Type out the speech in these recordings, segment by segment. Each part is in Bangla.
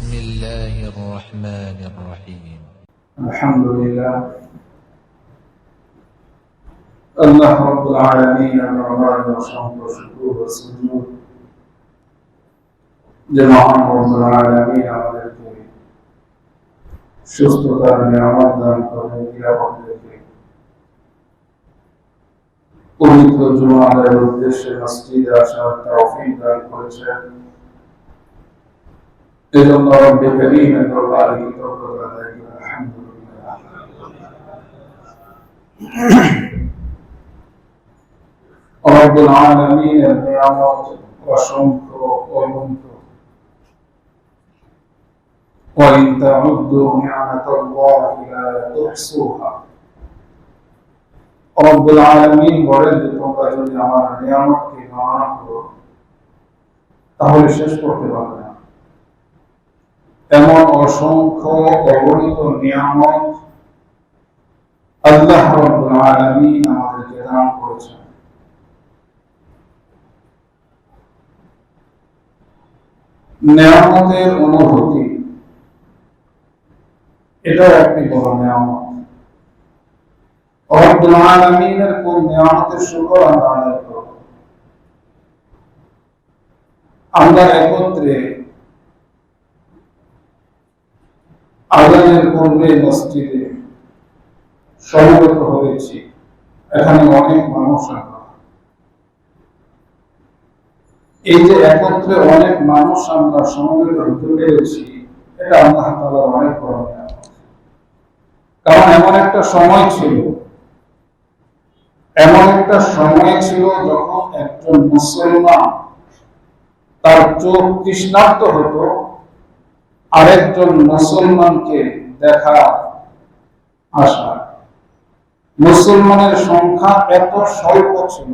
بسم الله الرحمن الرحيم الحمد لله الله رب العالمين الرحمن الرحيم والشكر والسجود جماعة رب العالمين আমাদেরকে সুস্থতার নিয়ামত দান করেন আমাদেরকে পবিত্র জুমার উদ্দেশ্যে মসজিদে আসার তৌফিক দান করেছেন এজন্য রব্বে করিমের দরবারে কৃতজ্ঞতা আদায় করি আলহামদুলিল্লাহ। রব্বুল আলামিনের নিয়ামত অসংখ্য অনন্ত। وإن تعدوا نعمة الله لا تحصوها। রব্বুল আলামিন বলেন যে তোমরা যদি আমার নিয়ামতকে গণনা করো তাহলে শেষ করতে পারবে না। এমন অসংখ্য অগণিত নিয়ামত আল্লাহ রাব্বুল আলামিন আমাদেরকে দান করেছেন। নিয়ামতের অনুভূতি এটা একটি বড় নিয়ামত। রব্বুল আলামিনের কোন নিয়ামতের শুকর আমরা আদায় করব। আমরা একত্রে আযানের পূর্বে মসজিদে সমবেত হয়েছি। এখানে অনেক মানুষ আমরা এই যে একত্রে অনেক মানুষ আমরা সমবেত হতে পেরেছি এটা আল্লাহ তাআলার অনেক বড় নিয়ামত। কারণ এমন একটা সময় ছিল যখন একজন মুসলমান তার চোখ তৃষ্ণার্ত হতো আরেকজন মুসলমানকে দেখা আশা। মুসলমানের সংখ্যা এত স্বল্প ছিল,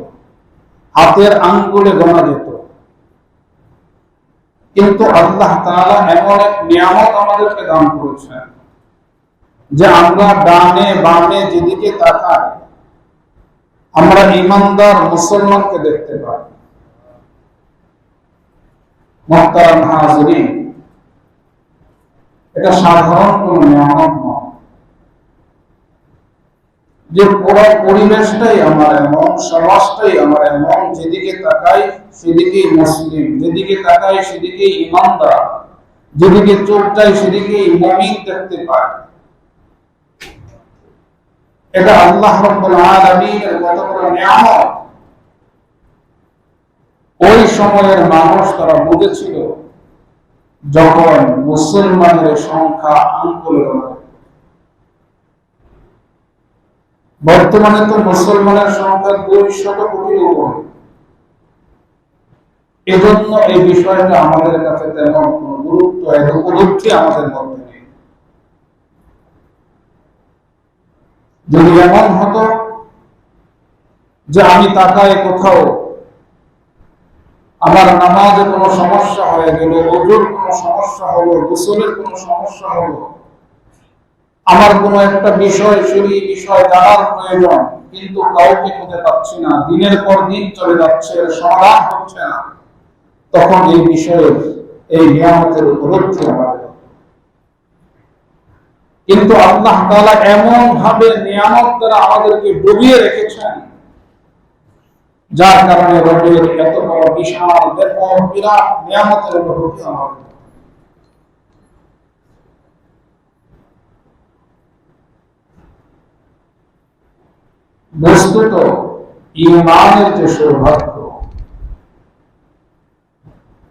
হাতের আঙ্গুলে গোনা যেত। কিন্তু আল্লাহ তাআলা এমন এক নিয়ামত আমাদেরকে দান করেছেন যে আমরা ডানে বামে যেদিকে তাকাই আমরা ঈমানদার মুসলমানকে দেখতে পাই। মুহতারাম হাজিরিন, এটা সাধারণ কোন নিয়ামত নয় যে পুরো পরিবেশটাই আমার এমন, সমাজটাই আমার এমন, যেদিকে তাকাই সেদিকেই মুসলিম, যেদিকে তাকাই সেদিকেই ঈমানদার, যেদিকে চোখ যায় সেদিকেই মুমিন দেখতে পাই। এটা আল্লাহ রাব্বুল আলামিনের কত বড় নিয়ামত। ওই সময়ের মানুষ তারা বুঝেছিল যখন মুসলমানের সংখ্যা আঙ্গুলে গোনা। বর্তমানে তো মুসলমানের সংখ্যা 200 কোটির উপরে। এজন্য এই বিষয়টা আমাদের কাছে তেমন কোনো গুরুত্ব উপলব্ধি আমাদের মধ্যে নেই। যদি এমন হতো যে আমি তাকায় কোথাও আমার নামাজে কোনো সমস্যা হয়ে গেল, ওযুর কোনো সমস্যা হলো, গোসলের কোনো সমস্যা হলো, আমার কোনো একটা বিষয় সেই বিষয় জানার প্রয়োজন, কিন্তু কাউকে খুঁজে পাচ্ছি না, দিনের পর দিন চলে যাচ্ছে, সমাধান হচ্ছে না, তখন এই বিষয়ের এই নিয়ামতের উপলব্ধি আমাদের। কিন্তু আল্লাহ তাআলা এমন ভাবে নিয়ামত দ্বারা আমাদেরকে ডুবিয়ে রেখেছেন যার কারণে রবের এত বড় বিশাল ব্যাপক বিরাট নিয়ামতের অনুভূতি আমাদের। বস্তুত ঈমানের যে সৌভাগ্য,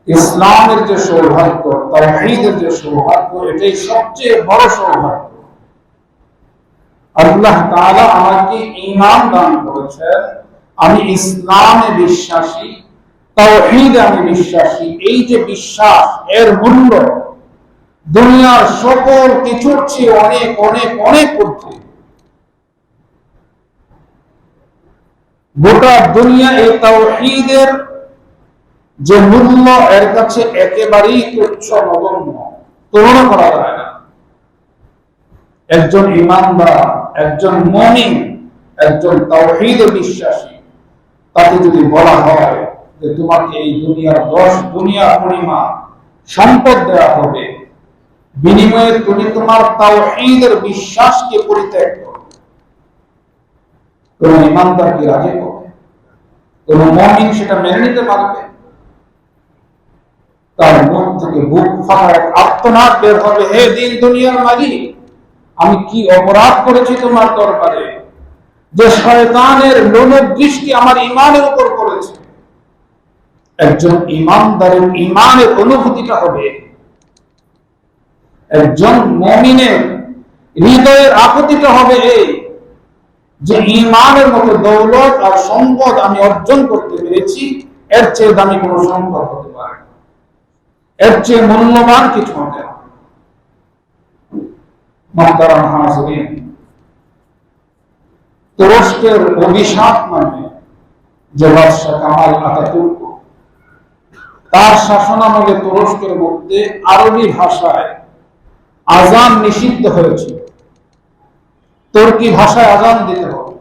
ইসলামের যে সৌভাগ্য, তাওহীদের যে সৌভাগ্য, এটাই সবচেয়ে বড় সৌভাগ্য। আল্লাহ তাআলা আমাকে ঈমান দান করেছেন, আমি ইসলামে বিশ্বাসী, তাওহীদে আমি বিশ্বাসী। এই যে বিশ্বাস, এর মূল্য দুনিয়ার সকল কিছুর চেয়ে অনেক অনেক অনেক ঊর্ধ্বে। গোটা দুনিয়া এই তাওহীদের যে মূল্য এর কাছে একেবারেই তুচ্ছ নগণ্য, তুলনা করা যায় না। একজন ঈমানদার, একজন মুমিন, একজন তাওহীদে বিশ্বাসী, তাকে যদি বলা হয় যে তোমাকে এই দুনিয়ার 10 দুনিয়া পরিমাণ সম্পদ দেওয়া হবে, বিনিময়ে তুমি তোমার তাওহীদের বিশ্বাসকে পরিত্যাগ করো। কোন ইমানদার কি রাজি হবে? কোন মুমিন সেটা মেনে নিতে পারবে? তার মুখ থেকে বুক ফাটা এক আর্তনাদ বের হবে, হে দিন দুনিয়ার মালিক, আমি কি অপরাধ করেছি তোমার দরবারে যে শয়তানের লোলুপ দৃষ্টি আমার ঈমানের উপর পড়েছে? একজন ঈমানদারের ঈমানের অনুভূতিটা হবে, একজন মুমিনের হৃদয়ের আকুতিটা হবে এই যে ঈমানের মতো দৌলত আর সম্পদ আমি অর্জন করতে পেরেছি, এর চেয়ে দামি কোনো সম্পদ হতে পারে না, এর চেয়ে মূল্যবান কিছু হবে না। মুহতারাম হাজিরিন, তুরস্কের অভিশাপ মানে যে বাদশা কামাল আতাতুর্ক, তার শাসনামলে তুরস্কের মধ্যে আরবি ভাষায় আজান নিষিদ্ধ হয়েছে। তুর্কি ভাষায় আজান দিতে হবে।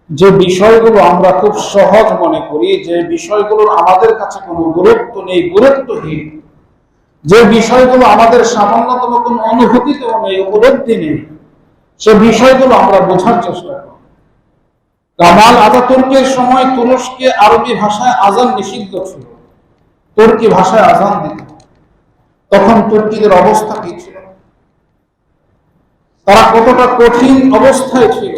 যে বিষয়গুলো আমরা খুব সহজ মনে করি, যে বিষয়গুলোর আমাদের কাছে কোনো গুরুত্ব নেই, গুরুত্বহীন, যে বিষয়গুলো আমাদের সামান্যতম কোনো অনুভূতিতেও নেই, উপলব্ধি নেই, সে বিষয়গুলো আমরা বোঝার চেষ্টা করি। কামাল আতাতুর্কের সময় তুরস্কে আরবি ভাষায় আজান নিষিদ্ধ ছিল, তুর্কি ভাষায় আজান দিত। তখন তুর্কিদের অবস্থা কি ছিল? তারা কতটা কঠিন অবস্থায় ছিল,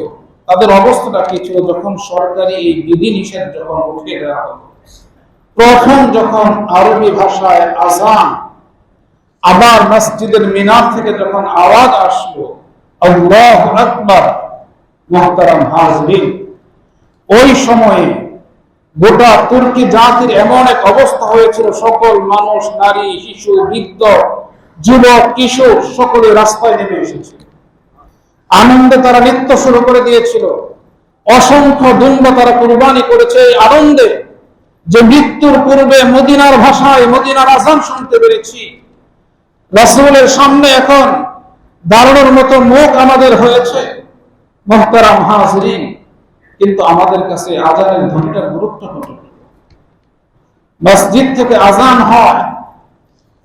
তাদের অবস্থাটা কি ছিল যখন সরকারি এই বিধিনিষেধ যখন উঠিয়ে দেওয়া হলো? প্রথম যখন আরবি ভাষায় আজান আবার মসজিদের মিনার থেকে যখন আওয়াজ আসলো আল্লাহু আকবার, মুহতারাম হাজিরিন, ওই সময়ে গোটা তুর্কি জাতির এমন এক অবস্থা হয়েছিল, সকল মানুষ, নারী, শিশু, বৃদ্ধ, যুবক, কিশোর সকলে রাস্তায় নেমে এসেছে। আনন্দে তারা নৃত্য শুরু করে দিয়েছিল। অসংখ্য দুম্ব তারা কুরবানি করেছে এই আনন্দে যে মৃত্যুর পূর্বে মদিনার ভাষায় মদিনার আজান শুনতে পেরেছি। রাসূলের সামনে এখন দাঁড়ানোর মতো মুখ আমাদের হয়েছে। মুহতারাম হাজিরিন, কিন্তু আমাদের কাছে আজানের ধ্বনিটার গুরুত্ব কত? মসজিদ থেকে আজান হয়,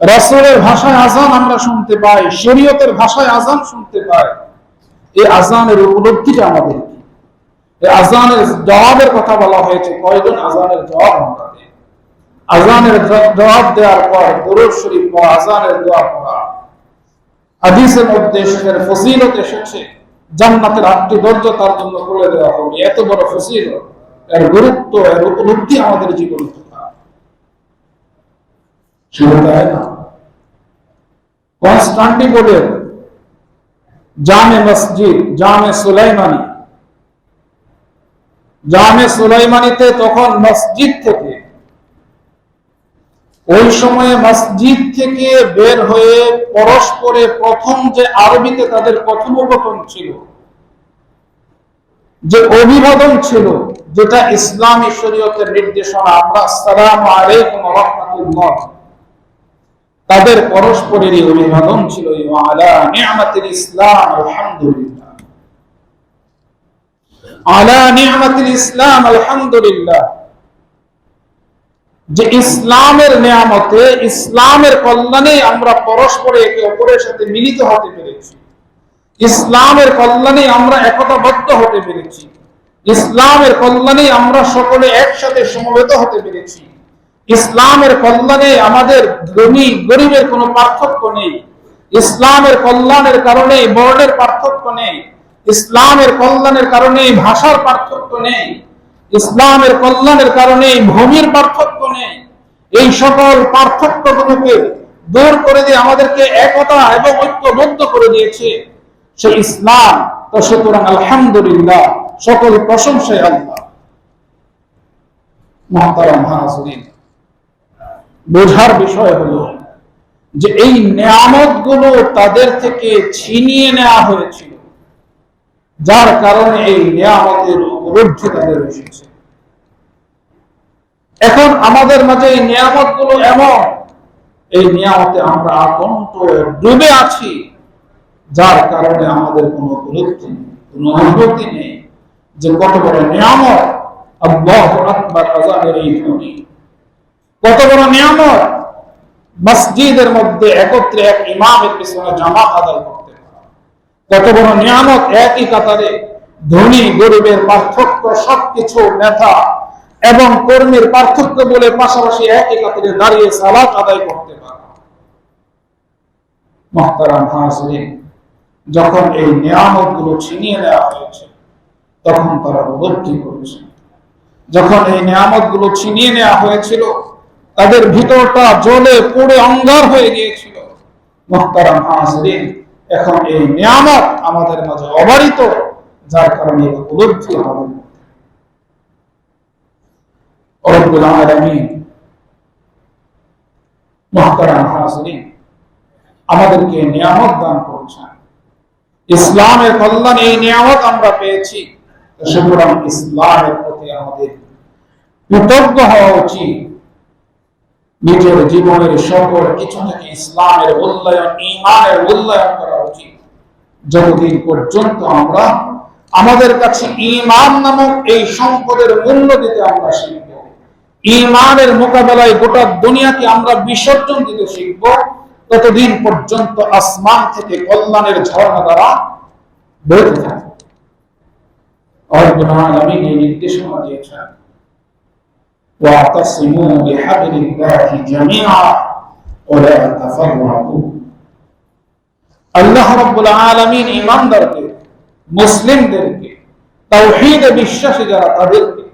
রাসূলের ভাষায় আজান আমরা শুনতে পাই, শরীয়তের ভাষায় আজান শুনতে পাই। এই আজানের উপলব্ধিটা আমাদের কি? এই আজানের জবাবের কথা বলা হয়েছে, কয়জন আজানের জবাব আমরা দেই? আজানের জবাব দেওয়ার পর দুরূদ শরীফ পড়া, আজানের দোয়া পড়া। হাদিসের মধ্যে সেটার ফজিলত এসেছে, জান্নাতের 8টি দরজা তার জন্য খুলে দেওয়া হবে। এত বড় ফজিলত, এর গুরুত্ব, এর উপলব্ধি আমাদের জীবনে শুধু তাই না, কনস্টান্টিনোপলের জামে মসজিদ, জামে সুলাইমানিতে তখন মসজিদ থেকে, ওই সময়ে মসজিদ থেকে বের হয়ে পরস্পরে প্রথম যে আরবিতে তাদের কথোপকথন ছিল, যে অভিবাদন ছিল, যেটা ইসলামী শরীয়তের নির্দেশনা, আমরা আসসালামু আলাইকুম ওয়া রাহমাতুল্লাহ, তাদের পরস্পরেরই অভিবাদন ছিল ওয়া আলা নি'মাতিল ইসলাম আলহামদুলিল্লাহ, আলা নি'মাতিল ইসলাম আলহামদুলিল্লাহ। যে ইসলামের নিয়ামতে, ইসলামের কল্যাণে আমরা পরস্পরে একে অপরের সাথে মিলিত হতে পেরেছি, ইসলামের কল্যাণে আমরা একতাবদ্ধ হতে পেরেছি, ইসলামের কল্যাণে আমরা সকলে একসাথে সমবেত হতে পেরেছি, ইসলামের কল্যাণে আমাদের ধনী গরিবের কোনো পার্থক্য নেই, ইসলামের কল্যাণের কারণে বর্ণের পার্থক্য নেই, ইসলামের কল্যাণের কারণে ভাষার পার্থক্য নেই, ইসলামের কল্যাণের কারণে ভূমির পার্থক্য নেই। এই সকল পার্থক্যগুলোকে দূর করে দিয়ে আমাদেরকে একতা এবং ঐক্যবদ্ধ করে দিয়েছে সেই ইসলাম। তো সুতরাং আলহামদুলিল্লাহ, সকল প্রশংসায় আল্লাহ। মুহতারাম হাজিরিন, বোঝার বিষয় হলো যে এই নিয়ামতগুলো তাদের থেকে ছিনিয়ে নেওয়া হয়েছিল, যার কারণে এই নিয়ামতের উপলব্ধি তাদের এসেছে। এখন আমাদের মাঝে এই নিয়ামতগুলো এমন, এই নিয়ামতে আমরা আকণ্ঠ ডুবে আছি, যার কারণে আমাদের কোনো উপলব্ধি নেই, কোনো অনুভূতি নেই যে কত বড় নিয়ামত। আল্লাহু আকবার, আযানের এই ধ্বনি কত বড় নিয়ামত। মসজিদের মধ্যে একত্রে এক ইমামের পিছনে জামাত আদায় করতে পারা, কত বড় নিয়ামত। একই কাতারে ধনী গরিবের পার্থক্য, সবকিছু নেতা এবং কর্মীর পার্থক্য বলে পাশাপাশি একই কাতারে দাঁড়িয়ে সালাত আদায় করতে পারা। মুহতারাম হাজিরিন, যখন এই নিয়ামতগুলো ছিনিয়ে নেওয়া হয়েছে তখন তারা উপলব্ধি করেছে। যখন এই নিয়ামতগুলো ছিনিয়ে নেওয়া হয়েছিল তাদের ভিতরটা জ্বলে পুড়ে অঙ্গার হয়ে গিয়েছিল। মুহতারাম হাজিরিন, এখন এই নিয়ামত আমাদের মাঝে অবারিত, যার কারণে এই উপলব্ধি আমাদের মধ্যে। রব্বুল আলামিন মুহতারাম হাজিরিন আমাদেরকে নিয়ামত দান করেছেন। ইসলামের কল্যাণে এই নিয়ামত আমরা পেয়েছি, সুতরাং ইসলামের প্রতি আমাদের কৃতজ্ঞ হওয়া উচিত। নিজের জীবনের সকল কিছু থেকে ইসলামের মূল্যায়ন, ঈমানের মূল্যায়ন করা উচিত। যতদিন পর্যন্ত আমরা আমাদের কাছে ঈমান নামক এই সম্পদের মূল্য দিতে আমরা শিখব, ঈমানের মোকাবেলায় গোটা দুনিয়াকে আমরা বিসর্জন দিতে শিখব, ততদিন পর্যন্ত আসমান থেকে কল্যাণের ঝর্ণা দ্বারা বইতে থাকবে। রব্বুল আলামিন এই নির্দেশনা দিয়েছেন, ওয়াতাসিমু বিহাবলিল্লাহি জামিআ ওয়া লা তাফাররাকু। আল্লাহ রাব্বুল আলামিন ঈমানদারকে, মুসলিমদেরকে, তাওহীদে বিশ্বাসী যারা তাদেরকে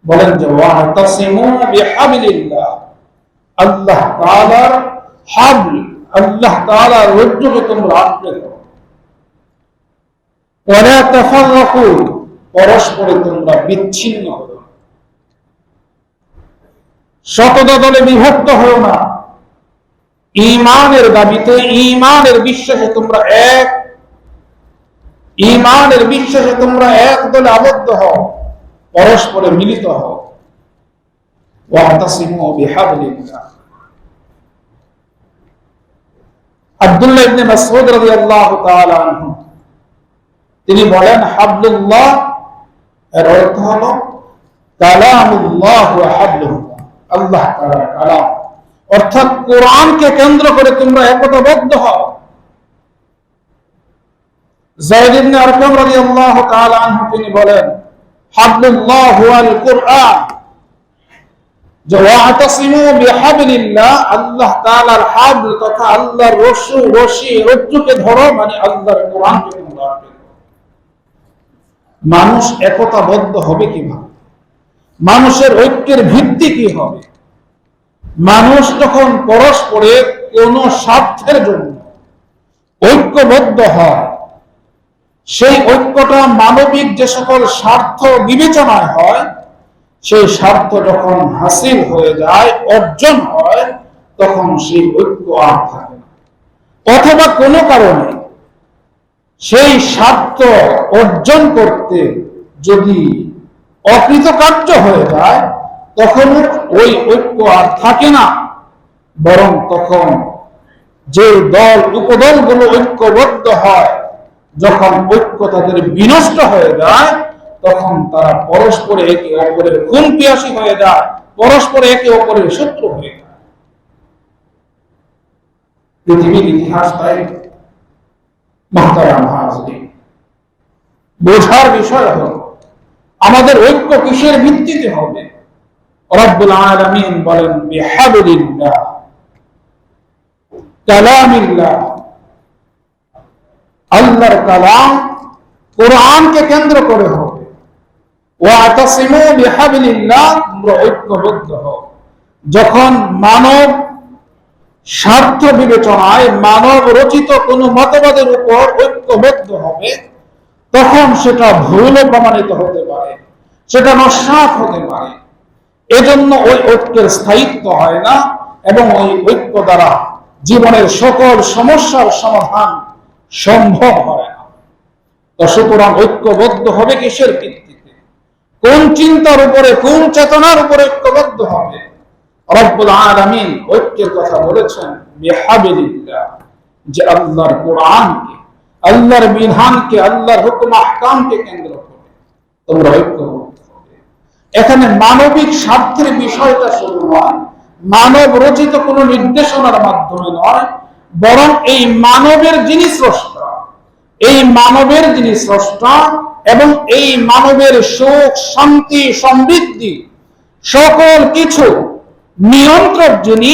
বলেন যে ওয়াতাসিমু বিহাবলিল্লাহ, আল্লাহ তাআলার হাবল, আল্লাহ তাআলার রজ্জুকে তোমরা আঁকড়ে ধরো। ওয়া লা তাফাররাকু, পরস্পরে তোমরা বিচ্ছিন্ন হও, শতদা দলে বিভক্ত হও না। ঈমানের দাবিতে, ঈমানের বিশ্বাসে তোমরা এক, ঈমানের বিশ্বাসে তোমরা এক দলে আবদ্ধ হও, পরস্পরে মিলিত হও। ওয়াতাসিমু বিহাবলিল্লাহ। আব্দুল্লাহ ইবনে মাসউদ রাদিয়াল্লাহু তাআলা আনহু তিনি বলেন, হাবলুল্লাহ এর অর্থ হলো কালামুল্লাহ ওয়া হাবলুল্লাহ, আল্লাহ তাআলার কালাম, অর্থাৎ কোরআনকে কেন্দ্র করে তোমরা একতাবদ্ধ হও। যায়েদ ইবনে আরকাম রাদিয়াল্লাহু তাআলা আনহু তিনি বলেন, হাবলুল্লাহ ওয়াল কুরআন, ওয়াতাসিমু বিহাবলিল্লাহ, আল্লাহ তাআলার হাবল তথা আল্লাহর রশি রজ্জুকে ধরো, মানে আল্লাহর কোরআনকে তোমরা আঁকড়ে ধরো। মানুষ একতাবদ্ধ হবে কিভাবে? মানুষের ঐক্যের ভিত্তি কি হবে? মানুষ যখন পরস্পরের কোন স্বার্থের জন্য ঐক্যবদ্ধ হয়, সেই ঐক্যটা মানবিক যে সকল স্বার্থ বিবেচনায় হয়, সেই স্বার্থ যখন হাসিল হয়ে যায়, অর্জন হয়, তখন সেই ঐক্য আর থাকে না। অথবা কোনো কারণে সেই স্বার্থ অর্জন করতে যদি অকৃতকার্য হয়ে যায়, তখন ওই ঐক্য আর থাকে না, বরং তখন যে দল উপদলগুলো ঐক্যবদ্ধ হয়, যখন ঐক্য তাদের বিনষ্ট হয়ে যায়, তখন তারা পরস্পরে একে অপরের খুন পিয়াসী হয়ে যায়, পরস্পরে একে অপরের শত্রু হয়ে যায়। পৃথিবীর ইতিহাস তাই মুহতারাম হাজিরিন বোঝার বিষয় হলো আমাদের ঐক্য কিসের ভিত্তিতে হবে। রব্বুল আলামিন বলেন বিহাবলিল্লাহ, কালামিল্লাহ, আল্লাহর কালাম কোরআনকে কেন্দ্র করে হবে। ওয়াতাসিমু বিহাবলিল্লাহ, তোমরা ঐক্যবদ্ধ হও। যখন মানব স্বার্থ বিবেচনায় মানব রচিত কোন মতবাদের উপর ঐক্যবদ্ধ হবে, তখন সেটা ভুল প্রমাণিত হতে পারে, সেটা নস্যাৎ হতে পারে। এজন্য ওই ঐক্যের স্থায়িত্ব হয় না এবং ওই ঐক্য দ্বারা জীবনের সকল সমস্যার সমাধান সম্ভব হয় না। তো সুতরাং ঐক্যবদ্ধ হবে কিসের ভিত্তিতে? কোন চিন্তার উপরে, কোন চেতনার উপরে ঐক্যবদ্ধ হবে? রব্বুল আলামিন ঐক্যের কথা বলেছেন বিহাবলিল্লাহ, যে আল্লাহর কোরআনকে, আল্লাহর বিধানকে, আল্লাহর হুকুম আহকামকে কেন্দ্র করে তোমরা ঐক্যবদ্ধ হবে। এখানে মানবিক স্বার্থের বিষয়টা শুধু নয়, মানব রচিত কোনো নির্দেশনার মাধ্যমে নয়, বরং এই মানবের যিনি স্রষ্টা, এই মানবের যিনি স্রষ্টা এবং এই মানবের সুখ শান্তি সমৃদ্ধি সকল কিছু নিয়ন্ত্রক যিনি,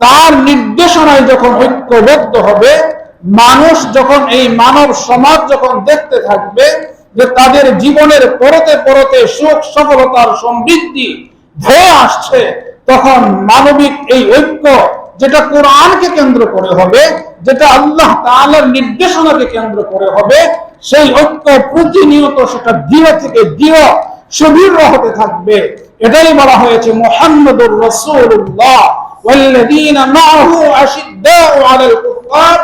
তার নির্দেশনায় যখন ঐক্যবদ্ধ হবে, মানুষ যখন এই মানব সমাজ যখন দেখতে থাকবে যে তাদের জীবনের পরতে পরতে সুখ সফলতার সমৃদ্ধি ধেয়ে আসছে, তখন মানবিক এই ঐক্য যেটা কোরআনকে কেন্দ্র করে হবে, যেটা আল্লাহ তাআলার নির্দেশনাকে কেন্দ্র করে হবে, সেই ঐক্য প্রতিনিয়ত সেটা দৃঢ় থেকে দৃঢ় সুদৃঢ় হতে থাকবে। এটাই বলা হয়েছে মুহাম্মাদুর রাসূলুল্লাহ ওয়াল্লাযীনা মাআহু আশিদ্দাউ আলাল কুফার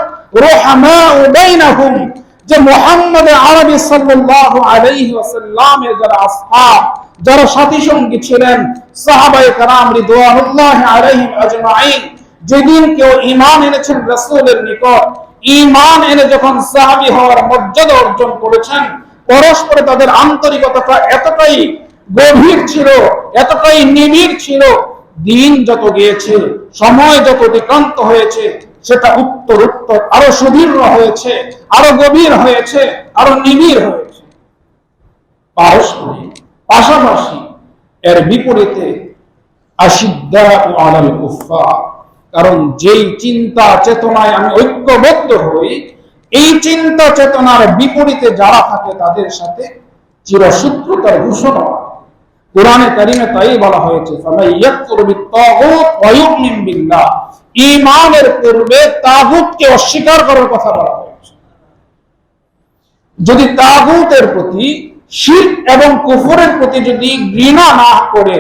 রুহামাউ বাইনাহুম, যে মুহাম্মদ আরবি সাল্লাল্লাহু আলাইহি ওয়াসাল্লামের যারা আসহাব, যারা সাথী সঙ্গী ছিলেন, সাহাবায়ে কেরাম রিদওয়ানুল্লাহি আলাইহিম আজমাইন, যেদিন কেউ ঈমান এনেছেন রাসূলের নিকট, ঈমান এনে যখন সাহাবী হওয়ার মর্যাদা অর্জন করেছেন, পরস্পরে তাদের আন্তরিকতা এতটাই গভীর ছিল, এতটাই নিবিড় ছিল, দিন যত গিয়েছে, সময় যত অতিক্রান্ত হয়েছে, সেটা উত্তর উত্তর আরো সুদৃঢ় হয়েছে, আরো গভীর হয়েছে, আরো নিবিড় হয়েছে। পারস্পরিক পাশাপাশি এর বিপরীতে আশিদ্দাউ আলাল কুফার, কারণ যেই চিন্তা চেতনায় আমি ঐক্যবদ্ধ হই, এই চিন্তা চেতনার বিপরীতে যারা থাকে তাদের সাথে চিরশত্রুতার ঘোষণা। কোরআনে কারিমে তাই বলা হয়েছে ফামাইয়াকফুর বিত্তাগুত ওয়া ইউমিন বিল্লাহ, ঈমানের পূর্বে তাগুতকে অস্বীকার করার কথা বলা হয়েছে। যদি তাগুতের প্রতি, শিরক এবং কুফরের প্রতি যদি ঘৃণা না করে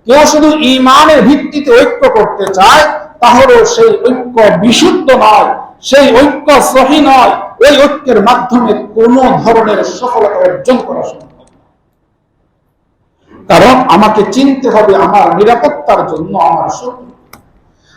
কেউ শুধু ঈমানের ভিত্তিতে ঐক্য করতে চায়, তাহলে সেই ঐক্য বিশুদ্ধ নয়, সেই ঐক্য সহি নয়, এই ঐক্যের মাধ্যমে কোনো ধরনের সফলতা অর্জন করা সম্ভব। কারণ আমাকে চিনতে হবে আমার নিরাপত্তার জন্য আমার শত্রু,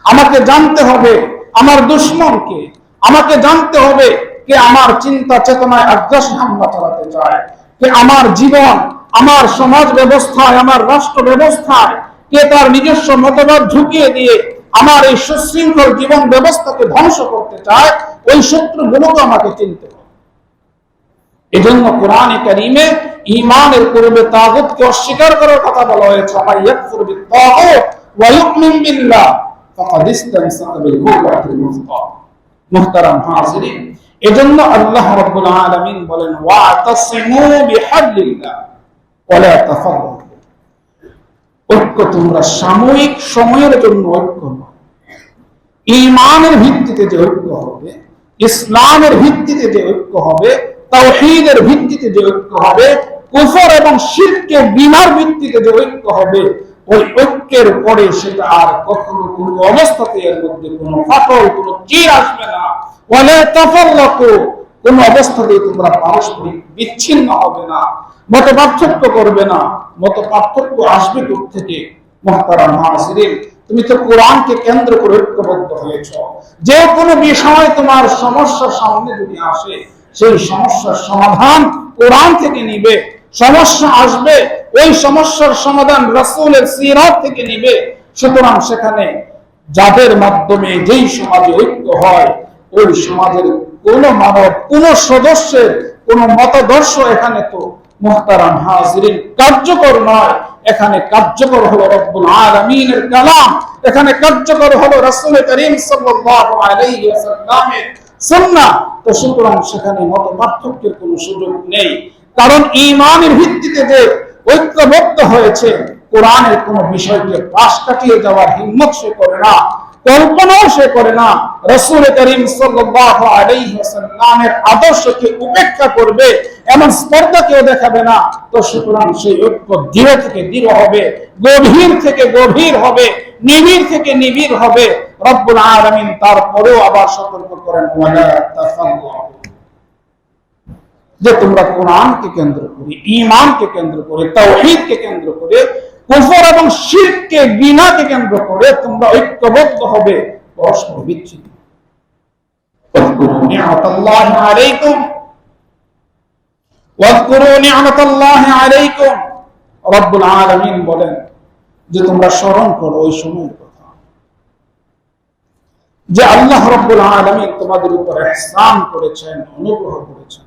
আমাকে জানতে হবে আমার দুশমনকে, আমাকে জানতে হবে কে আমার চিন্তা চেতনায় আগ্রাসী হামলা চালাতে চায়, কে আমার জীবন, আমার সমাজ ব্যবস্থায়, আমার রাষ্ট্র ব্যবস্থায় কে তার নিজস্ব মতবাদ ঢুকিয়ে দিয়ে আমার এই সুশৃঙ্খল জীবন ব্যবস্থাকে ধ্বংস করতে চায়। ওই শত্রুগুলোকে আমাকে চিনতে হবে। এজন্য কোরআনে কারীমে ঈমানের পূর্বে তাগুতকে অস্বীকার করার কথা বলা হয়েছে, ফায়াকফুর বিত্তাগুত ওয়া ইউমিন বিল্লাহ ফাকাদ ইসতামসাকা বিল উরওয়াতিল মুসকা। মুহতারাম হাজিরিন, এজন্য আল্লাহ রাব্বুল আলামিন বলেন ওয়াতাসিমু বিহাবলিল্লাহ ওয়া লা তাফাররাকু। ঐক্য তোমরা সাময়িক সময়ের জন্য ঐক্য নয়, ঈমানের ভিত্তিতে যে ঐক্য হবে, ইসলামের ভিত্তিতে যে ঐক্য হবে, তাওহীদের ভিত্তিতে যে ঐক্য হবে, কুফর এবং শিরকের বিনার ভিত্তিতে যে ঐক্য হবে, ওই ঐক্যের পরে সেটা আর কখনো কোনো অবস্থাতে এর মধ্যে কোনো ফাটল, কোনো চির আসবে না। ওয়ালা তাফাররাকু, কোন অবস্থাতেই তোমরা পারস্পরিক বিচ্ছিন্ন হবে না, মত পার্থক্য করবে না। মত পার্থক্য আসবে কোথা থেকে? মুহতারাম হাজিরিন, তুমি তো কোরআনকে কেন্দ্র করে ঐক্যবদ্ধ হয়েছ। যে কোনো বিষয় তোমার সমস্যার সামনে যদি আসে, সেই সমস্যার সমাধান কোরআন থেকে নিবে। সমস্যা আসবে, ওই সমস্যার সমাধান রাসূলের সিরাত থেকে নিবে। সুতরাং সেখানে যাদের মাধ্যমে যেই সমাজে ঐক্য হয়, ওই সমাজের কোন মানব, কোন সদস্যের কোন মতাদর্শ এখানে তো মুহতারাম হাজিরিন কার্যকর নয়। এখানে কার্যকর হলো রব্বুল আলামিনের কালাম, এখানে কার্যকর হলো রাসূল করিম সাল্লাল্লাহু আলাইহি ওয়াসাল্লামের সুন্নাহ। তো সুতরাং সেখানে মত পার্থক্যের কোনো সুযোগ নেই, কারণ ঈমানের ভিত্তিতে যে ঐক্যবদ্ধ হয়েছে, কোরআনের কোন বিষয়কে পাশ কাটিয়ে যাওয়ার হিম্মত সে করে না, কল্পনাও সে করে না। রাসূল করিম সাল্লাল্লাহু আলাইহি ওয়াসাল্লামের আদর্শকে উপেক্ষা করবে এমন স্পর্ধা কেউ দেখাবে না। তো সুতরাং সেই ঐক্য দৃঢ় থেকে দৃঢ় হবে, গভীর থেকে গভীর হবে, নিবিড় থেকে নিবিড় হবে। রব্বুল আলামিন তারপরেও আবার সতর্ক করেন ওয়ালা তাফাররাকু, যে তোমরা কোরআনকে কেন্দ্র করে, ঈমানকে কেন্দ্র করে, তাওহীদকে কেন্দ্র করে, কুফর এবং শিরককে, বিনাকে কেন্দ্র করে তোমরা ঐক্যবদ্ধ হবে, পরস্পর বিচ্ছিন্ন। ওয়াজকুরু নি'মাতাল্লাহি আলাইকুম, ওয়াজকুরু নি'মাতাল্লাহি আলাইকুম। রব্বুল আলামিন বলেন যে তোমরা স্মরণ করো ওই সময়ের কথা, যে আল্লাহ রাব্বুল আলামিন তোমাদের উপর ইহসান করেছেন, অনুগ্রহ করেছেন।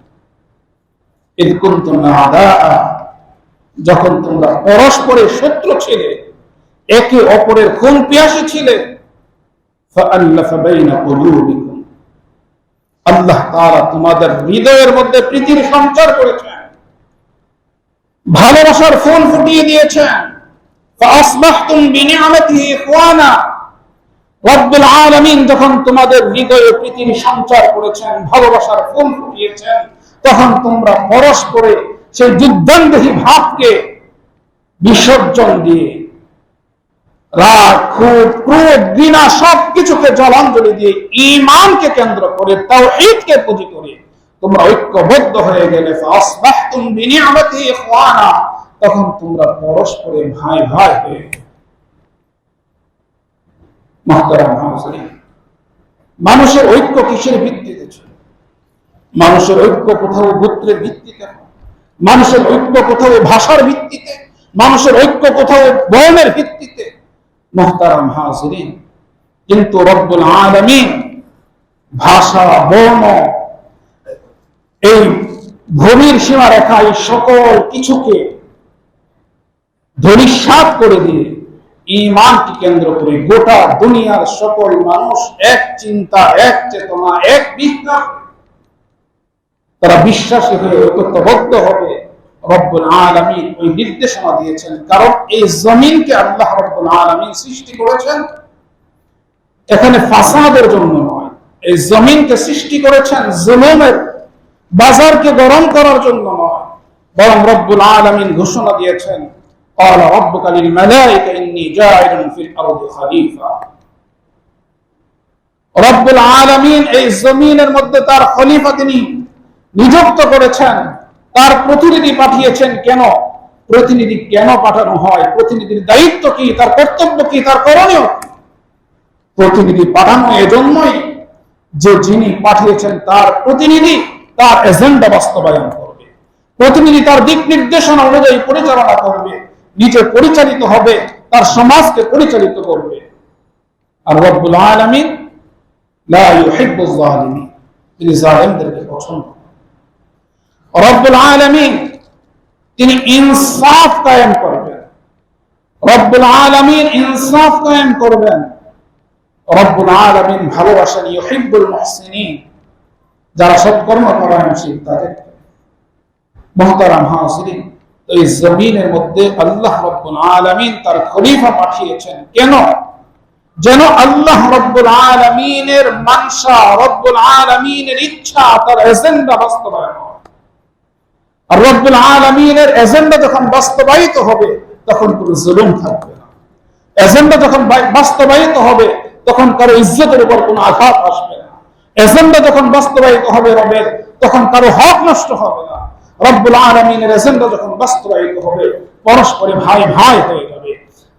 ইদ কুনতুম আ'দাআ, যখন তোমরা পরস্পরের শত্রু ছিলে, একে অপরের খুন পিয়াসী ছিলে, ফাআল্লাফা বাইনা কুলুবিকুম, আল্লাহ তাআলা তোমাদের হৃদয়ের মধ্যে প্রীতির সঞ্চার করেছেন, ভালোবাসার ফুল ফুটিয়ে দিয়েছেন। ফাআসবাহতুম বিনিআমাতিহি ইখওয়ানা, রব্বুল আলামিন যখন তোমাদের হৃদয়ে প্রীতির সঞ্চার করেছেন, ভালোবাসার ফুল ফুটিয়েছেন, তখন তোমরা পরস্পরে সেই যুদ্ধান্দেহী ভাবকে বিসর্জন দিয়ে, রাগ, ক্ষোভ, ক্রোধ, ঘৃণা সবকিছুকে জলাঞ্জলি দিয়ে ঈমানকে কেন্দ্র করে, তাওহীদকে পুঁজি করে তোমরা ঐক্যবদ্ধ হয়ে গেলে, ফাসবাহতুম বিনিআমাতিহি ইখওয়ানা, তখন তোমরা পরস্পরে ভাই ভাই হয়ে গেলে। মুহতারাম হাজিরিন, মানুষের ঐক্য কিসের ভিত্তিতে ছিল? মানুষের ঐক্য কোথাও গোত্রের ভিত্তিতে, মানুষের ঐক্য কোথাও ভাষার ভিত্তিতে, মানুষের ঐক্য কোথাও বর্ণের ভিত্তিতে। মুহতারাম হাজিরিন, কিন্তু রব্বুল আলামিন ভাষা, বর্ণ, এই ভূমির সীমারেখা, এই সকল কিছুকে ধূলিসাৎ করে দিয়ে ঈমানকে কেন্দ্র করে গোটা দুনিয়ার সকল মানুষ এক চিন্তা, এক চেতনা, এক বিশ্বাস, তারা বিশ্বাসী হয়ে ঐক্যবদ্ধ হবে। রব্বুল আলামিন ওই নির্দেশনা দিয়েছেন, কারণ এই জমিনকে আল্লাহ রব্বুল আলামিন সৃষ্টি করেছেন এখানে ফাসাদের জন্য নয়। এই জমিনকে সৃষ্টি করেছেন জুলুমের বাজারকে গরম করার জন্য নয়, বরং রব্বুল আলামিন ঘোষণা দিয়েছেন, قال ربك للملائكة إني جاعل في الأرض خليفة। রব্বুল আলামিন এই জমিনের মধ্যে তার খলিফা তিনি নিযুক্ত করেছেন, তার প্রতিনিধি পাঠিয়েছেন। কেন প্রতিনিধি কেন পাঠানো হয়? প্রতিনিধির দায়িত্ব কি, তার কর্তব্য কি, তার করণীয় কি? প্রতিনিধি পাঠানো এজন্যই যে যিনি পাঠিয়েছেন তার প্রতিনিধি তার এজেন্ডা বাস্তবায়ন করবে, প্রতিনিধি তার দিক নির্দেশনা অনুযায়ী পরিচালনা করবে, নিজে পরিচালিত হবে, তার সমাজকে পরিচালিত করবে। আর রব্বুল আলামিন লা ইউহিব্বুজ জালিমিন, তিনি জালিমদেরকে পছন্দ করেন। রব্বুল আলামিন তিনি ইনসাফ কায়েম করবেন, রব্বুল আলামিন ইনসাফ কায়েম করবেন। রব্বুল আলামিন ভালোবাসেন ইউহিব্বুল মুহসিনিন, যারা সৎকর্ম পরায়ণশীল তাদের। মুহতারাম হাজিরিন, এই জমিনের মধ্যে আল্লাহ রব্বুল আলামিন তার খলিফা পাঠিয়েছেন কেন? যেন আল্লাহ রব্বুল আলামিনের মানসা, রব্বুল আলামিনের ইচ্ছা, তার এজেন্ডা বাস্তবায়ন হয়। আর রব্বুল আলামিনের এজেন্ডা যখন বাস্তবায়িত হবে তখন কোনো জুলুম থাকবে না। এজেন্ডা যখন বাস্তবায়িত হবে তখন কারো ইজ্জতের উপর কোনো আঘাত আসবে না। এজেন্ডা যখন বাস্তবায়িত হবে রবের, তখন কারো হক নষ্ট হবে না। রব্বুল আলামিনের এজেন্ডা যখন বাস্তবায়িত হবে পরস্পরে ভাই ভাই হয়ে যাবে।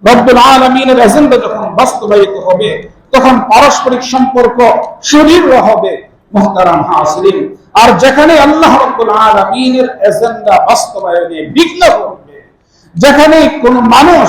রব্বুল আলামিনের এজেন্ডা যখন বাস্তবায়িত হবে তখন পারস্পরিক সম্পর্ক সুদৃঢ় হবে। মুহতারাম হাজিরিন, আর যেখানে আল্লাহ রব্বুল আলামিনের এজেন্ডা বাস্তবায়নে বিঘ্ন ঘটবে, যেখানে কোন মানুষ,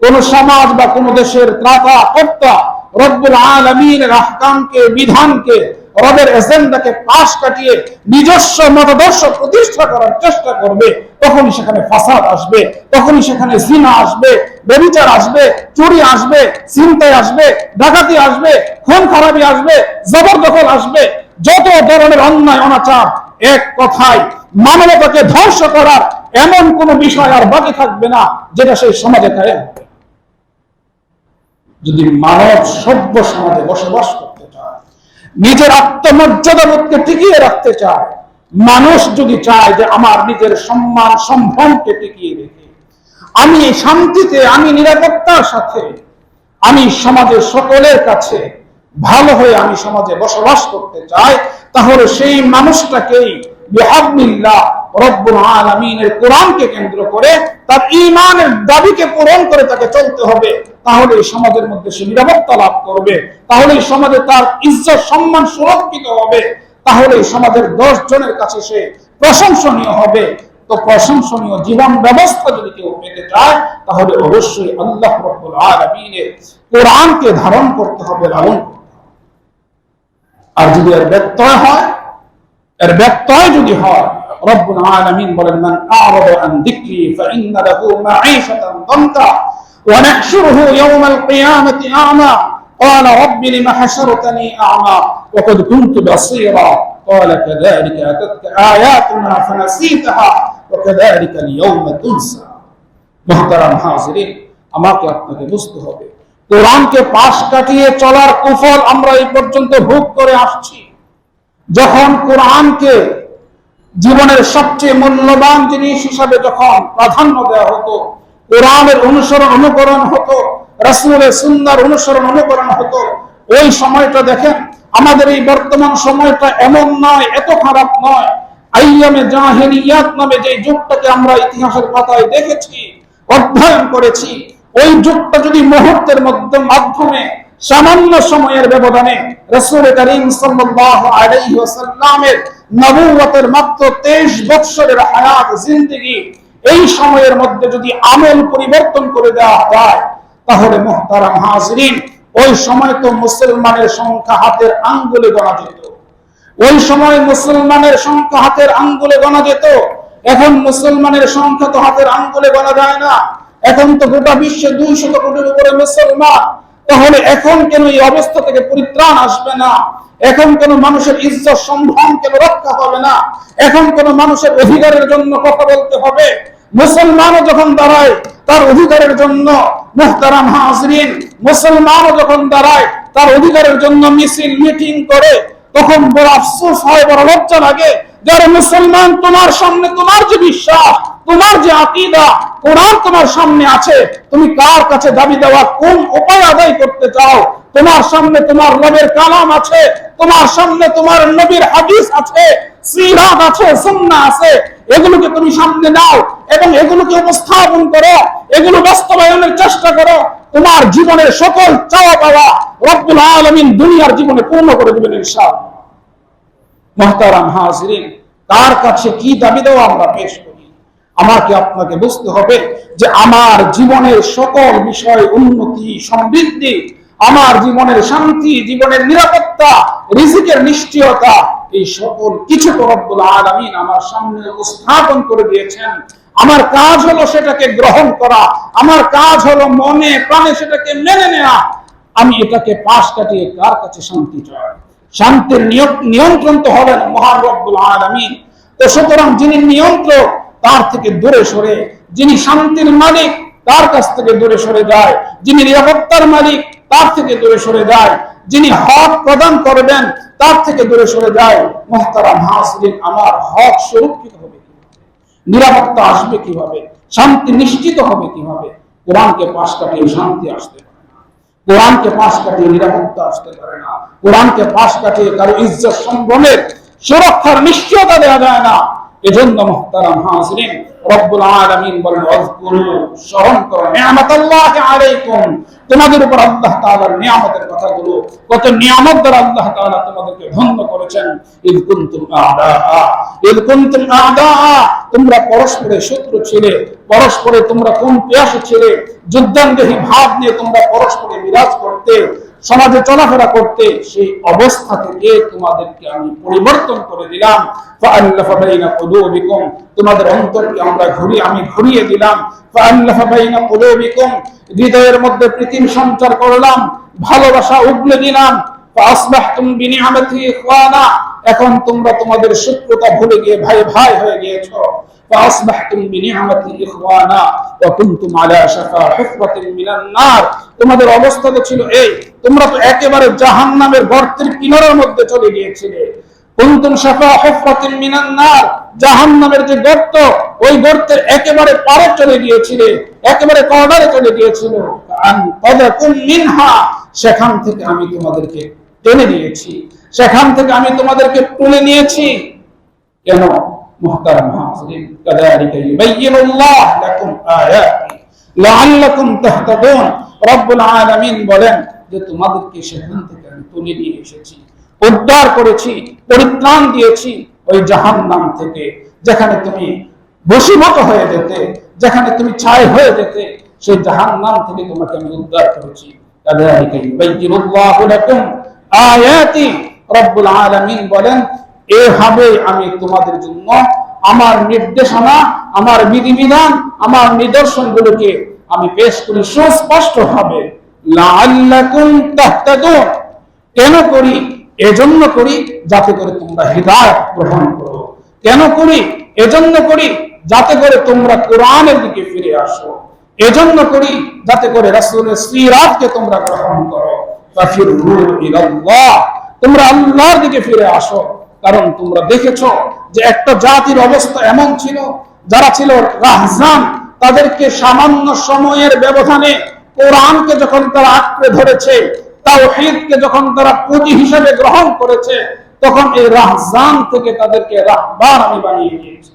কোন সমাজ বা কোন দেশের ত্রাতা কর্তা রব্বুল আলামিনের আহকামকে, বিধানকে, রবের এজেন্ডাকে পাশ কাটিয়ে নিজস্ব মতাদর্শ প্রতিষ্ঠা করার চেষ্টা করবে, তখনই সেখানে ফাসাদ আসবে, তখনই সেখানে জিনা আসবে, ব্যভিচার আসবে, চুরি আসবে, ছিনতাই আসবে, ডাকাতি আসবে, খুন খারাপি আসবে, জবরদখল আসবে, যত ধরনের অন্যায় অনাচার, এক কথায় মানবতাকে ধ্বংস করার এমন কোন বিষয় আর বাকি থাকবে না যেটা সেই সমাজে কায়েম হবে। যদি মানব সভ্য সমাজে বসবাস করতে চায়, নিজের আত্মমর্যাদাবোধকে টিকিয়ে রাখতে চায়, মানুষ যদি চায় যে আমার নিজের সম্মান সম্ভ্রমকে টিকিয়ে রেখে আমি শান্তিতে, আমি নিরাপত্তার সাথে আমি সমাজের সকলের কাছে ভালো হয়ে আমি সমাজে বসবাস করতে চাই, তাহলে সেই মানুষটাকেই বিহাবনিল্লাহ রব্বুল আলামিনের কোরআনকে কেন্দ্র করে তার ঈমানের দাবিকে পূরণ করে তাকে চলতে হবে। তাহলে এই সমাজের মধ্যে সে নিরাপত্তা লাভ করবে, তাহলে এই সমাজে তার ইজ্জত সম্মান সুরক্ষিত হবে, তাহলে এই সমাজের 10 জনের কাছে সে প্রশংসনীয় হবে। তো প্রশংসনীয় জীবন ব্যবস্থা যদি কেউ পেতে চায় তাহলে অবশ্যই আল্লাহ রব্বুল আলামিনের কোরআনকে ধারণ করতে হবে, লালন করতে হবে। আর যদি এর ব্যত্যয় যদি হয়, রব্বুল আলামিন বলেন, মান আ'রাদা আন যিকরি ফাইন্না লাহু মাঈশাতান দানকা ওয়া নাহশুরুহু ইয়াওমাল কিয়ামাতি আ'মা ক্বালা রাব্বি লিমা হাশারতানি আ'মা ওয়া ক্বাদ কুনতু বাসীরা ক্বালা কাযালিকা আতাতকা আয়াতুনা ফানাসীতাহা ওয়া কাযালিকা আল-ইয়াওমা তুনসা। মুহতারাম হাজিরিন, আমাকে আপনাকে বুঝতে হবে, কোরআনকে পাশ কাটিয়ে চলার কুফল আমরা এই পর্যন্ত ভোগ করে আসছি। যখন কোরআনকে জীবনের সবচেয়ে মূল্যবান জিনিস হিসাবে যখন প্রাধান্য দেওয়া হতো, কোরআনের অনুকরণ হতো, রাসূলের সুন্নাহর অনুকরণ হতো, ওই সময়টা দেখেন, আমাদের এই বর্তমান সময়টা এমন নয়, এত খারাপ নয়। আইয়ামে জাহেলিয়াত নামে যে যুগটাকে আমরা ইতিহাসের পাতায় দেখেছি, অধ্যয়ন করেছি, ওই যুগটা যদি মুহূর্তের মাধ্যমে সামান্য সময়ের ব্যবধানে রাসূল করিম সাল্লাল্লাহু আলাইহি ওয়াসাল্লামের নবুয়তের মাত্র 23 বছরের হায়াত জিন্দেগি, এই সময়ের মধ্যে যদি আমল পরিবর্তন করে দেওয়া হয়, তাহলে মুহতারাম হাজিরিন, ওই সময় তো মুসলমানের সংখ্যা হাতের আঙ্গুলে গোনা যেত। ওই সময় মুসলমানের সংখ্যা হাতের আঙ্গুলে গোনা যেত। এখন মুসলমানের সংখ্যা তো হাতের আঙ্গুলে গোনা যায় না। এখন তো গোটা বিশ্বে 200 কোটির উপরে মুসলমান। তাহলে এখন কেন এই অবস্থা থেকে পরিত্রাণ আসবে না? এখন কেন মানুষের ইজ্জত সম্ভ্রম কেন রক্ষা হবে না? এখন কেন মানুষের অধিকারের জন্য কথা বলতে হবে? মুসলমানও যখন দাঁড়ায় তার অধিকারের জন্য, মুহতারাম হাজিরিন, মুসলমানও যখন দাঁড়ায় তার অধিকারের জন্য মিছিল মিটিং করে, তখন বড় আফসোস হয়, বড় লজ্জা লাগে। যারা মুসলমান, তোমার সামনে তোমার যে বিশ্বাস, তোমার যে আকীদা, কোরআন তোমার সামনে আছে, তুমি কার কাছে দাবি দেওয়া, কোন উপায় আদায় করতে চাও? তোমার সামনে তোমার রবের কালাম আছে, তোমার সামনে তোমার নবীর হাদিস আছে, সিরাত আছে, সুন্নাহ আছে। এগুলোকে তুমি সামনে নাও এবং এগুলোকে উপস্থাপন করো, এগুলো বাস্তবায়নের চেষ্টা করো। তোমার জীবনের সকল চাওয়া পাওয়া রব্বুল আলামিন দুনিয়ার জীবনে পূর্ণ করে দিবেন ইনশাআল্লাহ। মুহতারাম হাজিরিন, কার কাছে কি দাবি দেওয়া আমরা পেশ করি? আমাকে আপনাকে বুঝতে হবে যে আমার জীবনের সকল বিষয়, উন্নতি, সমৃদ্ধি, আমার জীবনের শান্তি, জীবনের নিরাপত্তা, রিজিকের নিশ্চয়তা, এই সকল কিছু রব্বুল আলামিন আমার সামনে উপস্থাপন করে দিয়েছেন। আমার কাজ হলো সেটাকে গ্রহণ করা, আমার কাজ হলো মনে প্রাণে সেটাকে মেনে নেওয়া। আমি এটাকে পাশ কাটিয়ে কার কাছে শান্তি চাই? শান্তির নিয়ন্ত্রণ তো হলেন মহান রব্বুল আলামিন। তো সুতরাং যিনি নিয়ন্ত্রক, তার থেকে দূরে সরে, যিনি শান্তির মালিক, তার কাছ থেকে দূরে সরে যায়, যিনি নিরাপত্তার মালিক, তার থেকে দূরে সরে যায়, যিনি হক প্রদান করবেন, তার থেকে দূরে সরে যায়। মুহতারাম হাজিরিন, আমার হক সুরক্ষিত হবে কিভাবে? নিরাপত্তা আসবে কিভাবে? শান্তি নিশ্চিত হবে কিভাবে? কোরআনকে পাশ কাটিয়ে শান্তি আসতে পারে না, কোরআনকে পাশ কাটিয়ে নিরাপত্তা আসতে পারে না, কোরআনকে পাশ কাটিয়ে কারো ইজ্জত সম্ভ্রমের সুরক্ষার নিশ্চয়তা দেওয়া যায় না। এজন্য মুহতারাম হাজিরিন, রব্বুল আলামিন বলেন, ওয়াজকুরু, স্মরণ করো, নিয়ামতাল্লাহি আলাইকুম, তোমাদের উপর আল্লাহ তাআলার নিয়ামতের কথাগুলো, কত নিয়ামত দ্বারা আল্লাহ তাআলা তোমাদেরকে ধন্য করেছেন। ইয কুনতুম আ'দা, তোমরা পরস্পরে শত্রু ছিলে, পরস্পরে তোমরা কোন পিয়াসী ছিলে, যুদ্ধাঙ্গহী ভাব নিয়ে তোমরা পরস্পরে বিরাজ করতে, সমাজে চলাফেরা করতে। সেই অবস্থা থেকে তোমাদেরকে আমি পরিবর্তন করে দিলাম। ফাআল্লাফা বাইনা কুলুবিকুম, তোমাদের অন্তরকে আমি ঘুরিয়ে দিলাম। ফাআল্লাফা বাইনা কুলুবিকুম, হৃদয়ের মধ্যে প্রীতি সঞ্চার করলাম, ভালোবাসা উগলে দিলাম। ফাআসবাহতুম বিনিআমাতি ইখওয়ানা, এখন তোমরা তোমাদের শত্রুতা ভুলে গিয়ে ভাই ভাই হয়ে গিয়েছো। فأصبحتم بنعمتي إخوانا وكنتم على شفا حفرة من النار, তোমাদের অবস্থা তো ছিল এই, তোমরা তো একেবারে জাহান্নামের গর্তের কিনারার মধ্যে চলে গিয়েছিলে। কুনতুম শাফা হুফরাতিন মিনান নার, জাহান্নামের যে গর্ত, ওই গর্তের একেবারে পারে চলে গিয়েছিলে, একেবারে কর্নারে চলে গিয়েছিল। আনকাযাকুম মিনহা, সেখান থেকে আমি তোমাদেরকে টেনে নিয়েছি, সেখান থেকে আমি তোমাদেরকে তুলে নিয়েছি। কেন? মুহতারাম হাজিরিন, কাযালিকা ইউবাইয়িনুল্লাহু লাকুম আয়াতি লাআল্লাকুম তাহতাদুন, রব্বুল আলামিন বলেন যে তোমাদেরকে সেখান থেকে আমি তুলে নিয়ে এসেছি, উদ্ধার করেছি, পরিত্রাণ দিয়েছি ওই জাহান্নাম থেকে, যেখানে তুমি বশীভূত হয়ে যেতে, যেখানে তুমি ছাই হয়ে যেতে, সেই জাহান্নাম থেকে তোমাকে আমি উদ্ধার করেছি। কাযালিকা ইউবাইয়িনুল্লাহু লাকুম আয়াতি, রব্বুল আলামিন বলেন, এভাবে আমি তোমাদের জন্য আমার নির্দেশনা, আমার বিধিবিধান, আমার নিদর্শনগুলোকে আমি পেশ করি সুস্পষ্ট ভাবে। লাআল্লাকুম তাহতাদুন, কেন করি? এজন্য করি যাতে করে তোমরা হিদায়াত গ্রহণ করো। কেন করি? এজন্য করি যাতে করে তোমরা কোরআনের দিকে ফিরে আসো। এজন্য করি যাতে করে রাসূলের সিরাতকে তোমরা গ্রহণ করো। ফাফিরু ইলাল্লাহ, তোমরা আল্লাহর দিকে ফিরে আসো। কারণ তোমরা দেখেছো যে একটা জাতির অবস্থা এমন ছিল, যারা ছিল রাহজান, তাদেরকে সামান্য সময়ের ব্যবধানে কোরআনকে যখন তারা আঁকড়ে ধরেছে, তাওহীদকে যখন তারা পুঁজি হিসেবে গ্রহণ করেছে, তখন এই রাহজান থেকে তাদেরকে রাহবার আমি বানিয়ে দিয়েছি।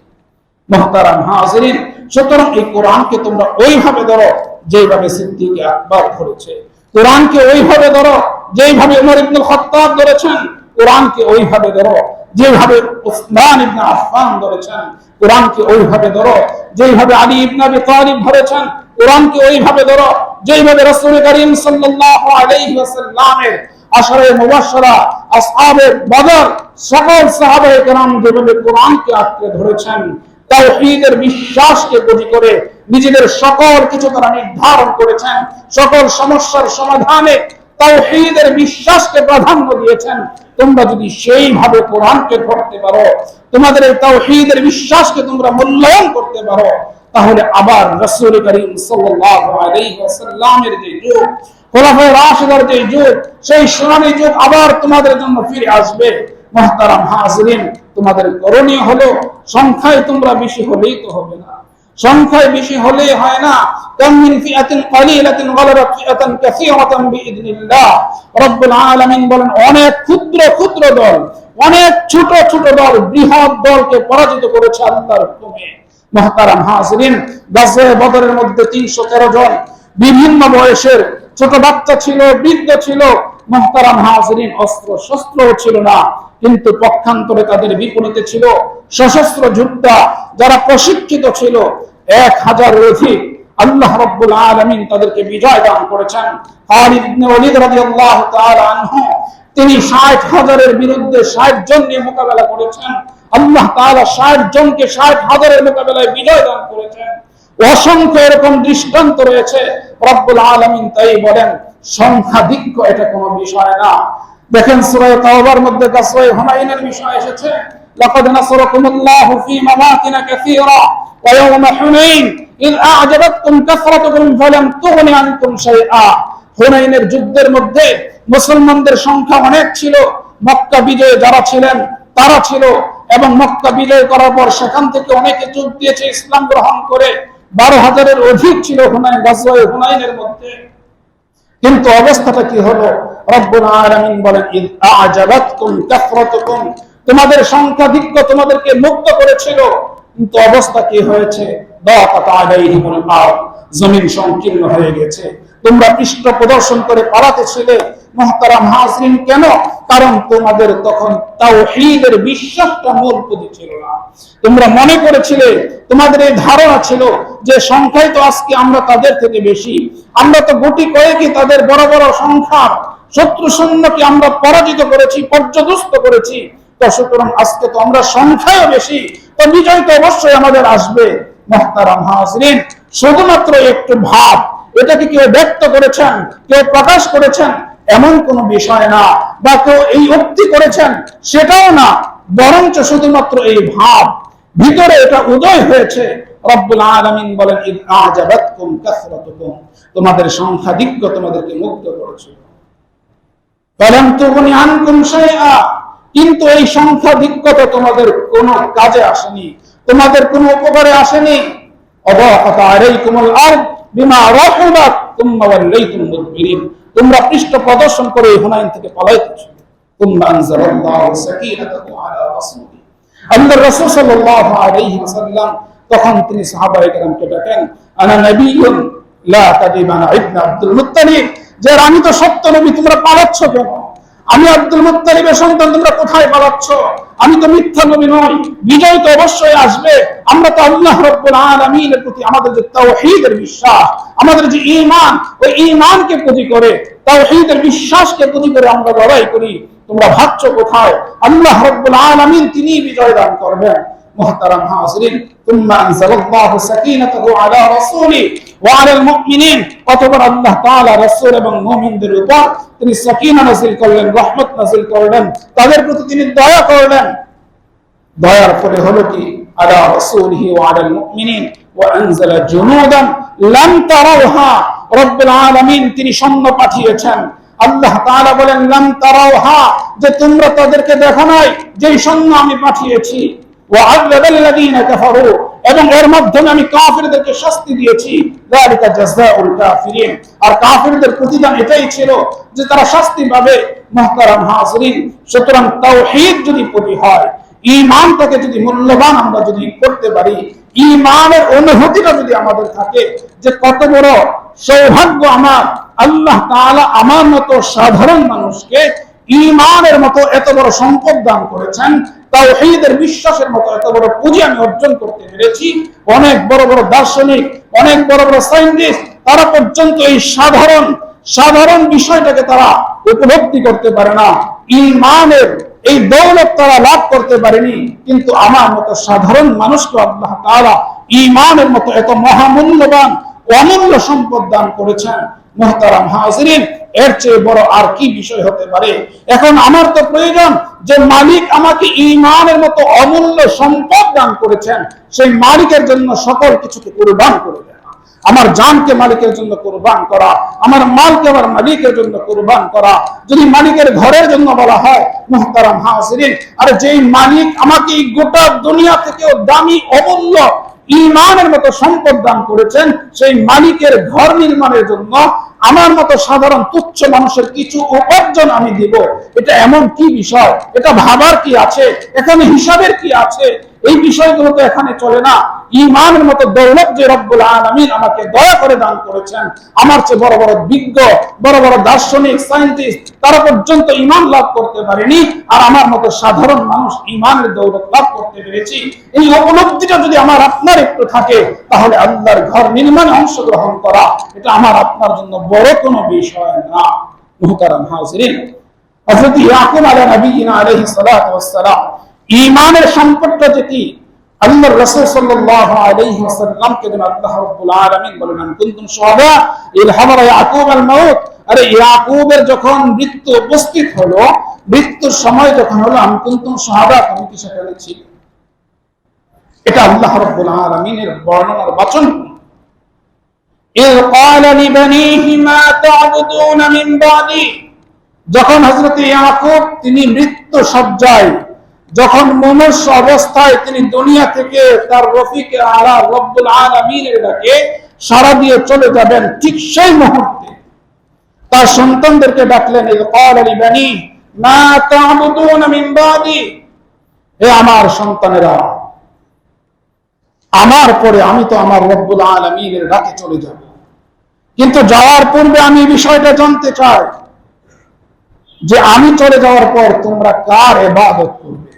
মুহতারাম হাজিরিন, সুতরাং এই কোরআনকে তোমরা ওইভাবে ধরো যেভাবে সিদ্দিক আকবর ধরেছে। কোরআনকে ওইভাবে ধরো যেভাবে উমর ইবনুল খাত্তাব ধরেছেন। কোরআনকে ওইভাবে ধরো যেভাবে উসমান ইবনে আফফান ধরেছেন। কোরআনকে ওইভাবে ধরো যেভাবে আলী ইবনে আবি তালিব ধরেছেন। কোরআনকে ওইভাবে ধরো যেভাবে রাসূল করিম সাল্লাল্লাহু আলাইহি ওয়াসাল্লামের আশরে মুবাশশারা, আসহাবে বদর, সকল সাহাবায়ে কেরাম যেভাবে কোরআনকে আঁকড়ে ধরেছেন, তাওহীদের বিশ্বাসকে পুঁজি করে নিজেদের সকল কিছু তারা নির্ধারণ করেছেন, সকল সমস্যার সমাধানে তাওহীদের বিশ্বাসকে প্রাধান্য দিয়েছেন। তোমরা যদি সেইভাবে কোরআনকে ধরতে পারো, তোমাদের এই তাওহীদের বিশ্বাসকে তোমরা মূল্যায়ন করতে পারো, তাহলে আবার রাসূল করিম সাল্লাল্লাহু আলাইহি ওয়াসাল্লামের যে যুগ, খোলাফায়ে রাশিদার যে যুগ, সেই সোনালী যুগ আবার তোমাদের জন্য ফিরে আসবে। মুহতারাম হাজিরিন, তোমাদের করণীয় হলো সংখ্যায় তোমরা বেশি হলেই তো হবে না, সংখ্যায় বেশি হলেই হয় না। কাম মিন ফিআতিন কালিলাতিন গালাবাত ফিআতান কাসীরাতান বিইذنিল্লাহ। রব্বুল আলামিন বলেন, অনেক ক্ষুদ্র ক্ষুদ্র দল, অনেক ছোট ছোট দল বৃহৎ দলকে পরাজিত করেছে আল্লাহর হুকুমে। মুহতারাম হাজিরিন, গাজওয়ে বদরের মধ্যে 313 জন বিভিন্ন বয়সের ছোট বাচ্চা ছিল, বৃদ্ধ ছিল। মুহতারাম হাজিরিন, অস্ত্র শস্ত্রও ছিল না, কিন্তু পক্ষান্তরে তাদের বিপরীতে ছিল সশস্ত্র যোদ্ধা যারা প্রশিক্ষিত ছিল 1000 অধিক। আল্লাহ রাব্বুল আলামিন তাদেরকে বিজয় দান করেছেন। খালিদ ইবনে ওয়ালিদ রাদিয়াল্লাহু তাআলা আনহু, তিনি 60,000-এর বিরুদ্ধে 60 জন নিয়ে মোকাবেলা করেছেন। আল্লাহ তাআলা 60 জনকে 60,000-এর মোকাবেলায় বিজয় দান করেছেন। অসংখ্য এরকম দৃষ্টান্ত রয়েছে। রব্বুল আলামিন তাই বলেন, সংখ্যাধিক্য এটা কোনো বিষয় না। দেখেন সূরা তাওবার মধ্যে গাসওয়ে হুনাইনের বিষয় এসেছে। লাকাদ নাসারাকুমুল্লাহু ফী মাওয়াতিন কাসীরা ওয়া ইয়াওমা হুনাইন ইয আ'জাবাতকুম কাসরাতুকুম ফালাম তুগনি আনকুম শাইআ। হুনাইনের যুদ্ধের মধ্যে মুসলমানদের সংখ্যা অনেক ছিল, মক্কা বিজয়ে যারা ছিলেন তারা ছিল, এবং মক্কা বিজয় করার পর সেখান থেকে অনেকে যোগ দিয়েছে ইসলাম গ্রহণ করে। 12,000-এর অধিক ছিল হুনাইন, গাসওয়ে হুনাইনের মধ্যে। কিন্তু অবস্থাটা কি হলো? রব্বুল আলামিন বলেন, ইয আ'জাবাতকুম কাসরাতুকুম, তোমাদের সংখ্যাধিক্য তোমাদেরকে মুক্ত করেছিল, কিন্তু অবস্থা কি হয়েছে? দাকাত আলাইহিমুল আরদ, জমিন সংকীর্ণ হয়ে গেছে। তোমরা পৃষ্ঠ প্রদর্শন করে পালাতেছিলে। মুহতারাম হাজিরিন, কেন? কারণ তোমাদের তখন তাওহীদের বিশ্বাসটা মূল পুঁজি ছিল না। তোমরা মনে করেছিলে, তোমাদের এই ধারণা ছিল যে সংখ্যায় তো আজকে আমরা তাদের থেকে বেশি, আমরা তো গুটি কয়েকই তাদের বড় বড় সংখ্যা শত্রু সৈন্যকে আমরা পরাজিত করেছি, পর্যদস্ত করেছি, তো সুতরাং আজকে তো আমরা সংখ্যায় বেশি, তো বিজয় তো অবশ্যই আমাদের আসবে। মুহতারাম হাজিরিন, শুধুমাত্র একটু ভাব, এটাকে কেউ ব্যক্ত করেছেন, কেউ প্রকাশ করেছেন এমন কোন বিষয় না, বা কেউ এই উক্তি করেছেন সেটাও না, বরঞ্চ শুধুমাত্র এই ভাব ভিতরে এটা উদয় হয়েছে। রব্বুল আলামিন বলেন, ইয আ'জাবাতকুম কাসরাতুকুম, তোমাদের সংখ্যাধিক্য তোমাদেরকে মুক্ত করেছিল। ফালাম তুগনি আনকুম শাইআ, কিন্তু এই সংখ্যাধিক্য তো তোমাদের কোনো কাজে আসেনি, তোমাদের কোনো উপকারে আসেনি। আযাকাত আলাইকুমুল আরদ বিমা রাহাবাত তুম্মা ওয়াল্লাইতুম মুদবিরিন, তোমরা পৃষ্ঠ প্রদর্শন করে হুনাইন থেকে পালাইতেছো। তুম্মা আনজালাল্লাহু সাকিনাতাহু আলা রাসূলি, আল্লাহর রাসূল সাল্লাল্লাহু আলাইহি ওয়াসাল্লাম তখন তিনি সাহাবায়ে কেরামকে ডাকেন, আনা নবিয়্যুন লা তাদিবানা ইবনে আব্দুল মুত্তালিব, যে আমি তো সত্য নবী, তোমরা পালাচ্ছ কেন? আমি আব্দুল মুত্তালিবের সন্তান, তোমরা কোথায় পালাচ্ছ? আমি তো মিথ্যা নবী নই, বিজয় তো অবশ্যই আসবে। আমরা তো আল্লাহ রাব্বুল আলামিনের প্রতি আমাদের যে তাওহীদের বিশ্বাস, আমাদের যে ঈমান, ওই ঈমানকে পুঁজি করে তাওহীদের বিশ্বাসকে পুঁজি করে আমরা লড়াই করি, তোমরা ভাবছো কোথায় আল্লাহ রাব্বুল আলামিন তিনি বিজয় দান করবেন। মুহতারাম হাজিরিন, তুম্মা আনজালাল্লাহু সাকিনাতাহু আলা রাসূলি ওয়া আলাল মুমিনিন, অতঃপর আল্লাহ তাআলা রাসূল এবং মুমিনদের উপর তিনি সাকিনা নাযিল করলেন, রহমত নাযিল করলেন, তাদের প্রতি তিনি দয়া করলেন। দয়ার পরে হলো কি আলা রাসূলিহি ওয়া আলাল মুমিনিন ওয়া আনজালা জুনুদান লাম তারাউহা, রব্বুল আলামিন তিনি সৈন্য পাঠিয়েছেন। আল্লাহ তাআলা বলেন লাম তারাউহা, যে তোমরা তাদেরকে দেখো নাই, যেই সৈন্য আমি পাঠিয়েছি। ওয়া আযাবাল্লাযীনা কাফারু, এবং এর মাধ্যমে আমি কাফিরদেরকে শাস্তি দিয়েছি। যালিকা জাযাউল কাফিরিন, আর কাফিরদের প্রতিদান এটাই ছিল যে তারা শাস্তি পাবে। মুহতারাম হাজিরিন, সুতরাং তাওহীদ যদি প্রতি হয়, ঈমানটাকে যদি মূল্যবান আমরা যদি করতে পারি, ঈমানের অনুভূতিটা যদি আমাদের থাকে যে কত বড় সৌভাগ্য আমার, আল্লাহ তাআলা আমার মতো সাধারণ মানুষকে ঈমানের মতো এত বড় সম্পদ দান করেছেন, তাওহীদের বিশ্বাসের মতো এত বড় পুঁজি আমি অর্জন করতে পেরেছি। অনেক বড় বড় দার্শনিক, অনেক বড় বড় সায়েন্টিস্ট, তারা পর্যন্ত এই সাধারণ বিষয়টাকে তারা উপলব্ধি করতে পারে না। ঈমানের এই দৌলত তারা লাভ করতে পারেনি, কিন্তু আমার মতো সাধারণ মানুষকে আল্লাহ তাআলা ঈমানের মতো এত মহামূল্যবান অমূল্য সম্পদ দান করেছেন। মুহতারাম হাজিরিন, এর চেয়ে বড় আর কি বিষয় হতে পারে? এখন আমার তো প্রয়োজন যে মালিক আমাকে ঈমানের মতো অমূল্য সম্পদ দান করেছেন, সেই মালিকের জন্য সকল কিছুকে কুরবান করে দেওয়া, আমার জানকে মালিকের জন্য কুরবান করা, আমার মালকে আমার মালিকের জন্য কুরবান করা। যদি মালিকের ঘরের জন্য বলা হয়, মুহতারাম হাজিরিন, আর যেই মালিক আমাকে এই গোটা দুনিয়া থেকেও দামি অমূল্য ঈমানের মতো সম্পদ দান করেছেন, সেই মালিকের ঘর নির্মাণের জন্য আমার মতো সাধারণ তুচ্ছ মানুষের কিছু উপার্জন আমি দিব, এটা এমন কি বিষয়? এটা ভাবার কি আছে? এখানে হিসাবের কি আছে? এই বিষয়গুলো তো এখানে চলে না। ঈমানের মতো দৌলত যে রব্বুল আলামিন আমাকে দয়া করে দান করেছেন, আমার চেয়ে বড় বড় বিজ্ঞ, বড় বড় দার্শনিক, সায়েন্টিস্ট, তারা পর্যন্ত ঈমান লাভ করতে পারেনি, আর আমার মতো সাধারণ মানুষ ঈমানের দৌলত লাভ করতে পেরেছি। এই উপলব্ধিটা যদি আমার আপনার একটু থাকে, তাহলে আল্লাহর ঘর নির্মাণে অংশগ্রহণ করা এটা আমার আপনার জন্য বড় কোনো বিষয় না। মুহতারাম হাজিরিন, হযরত ইয়াকুব আলাইহিস সালাতু ওয়াস সালাম ঈমানের সম্পদটা যেটি আল্লাহর রাসূল সাল্লাল্লাহু আলাইহি ওয়াসাল্লামকে আল্লাহ রাব্বুল আলামিন বলেন, কুনতুম শুহাদা ইয হাদারা ইয়াকুব আল মাউত, আরে ইয়াকুবের যখন মৃত্যু উপস্থিত হলো, মৃত্যুর সময় যখন হলো, আম কুনতুম শুহাদা, তুমি কি সেখানে ছিলে? এটা আল্লাহ রাব্বুল আলামিনের বর্ণনার বচন। ইয ক্বালা লিবানিহি মা তা'বুদুনা মিন বাদি, যখন হযরত ইয়াকুব তিনি মৃত্যু সজ্জায়, যখন মনুষ্য অবস্থায় তিনি দুনিয়া থেকে তার রফিকে আলা রব্বুল আলামিনের ডাকে সাড়া দিয়ে চলে যাবেন, ঠিক সেই মুহূর্তে তার সন্তানদেরকে ডাকলেন, ইয ক্বালা লিবানি মা তা'বুদুনা মিন বাদি, হে আমার সন্তানেরা, আমার পরে আমি তো আমার রব্বুল আলামিনের ডাকে চলে যাব, কিন্তু যাওয়ার পূর্বে আমি বিষয়টা জানতে চাই যে আমি চলে যাওয়ার পর তোমরা কার ইবাদত করবে,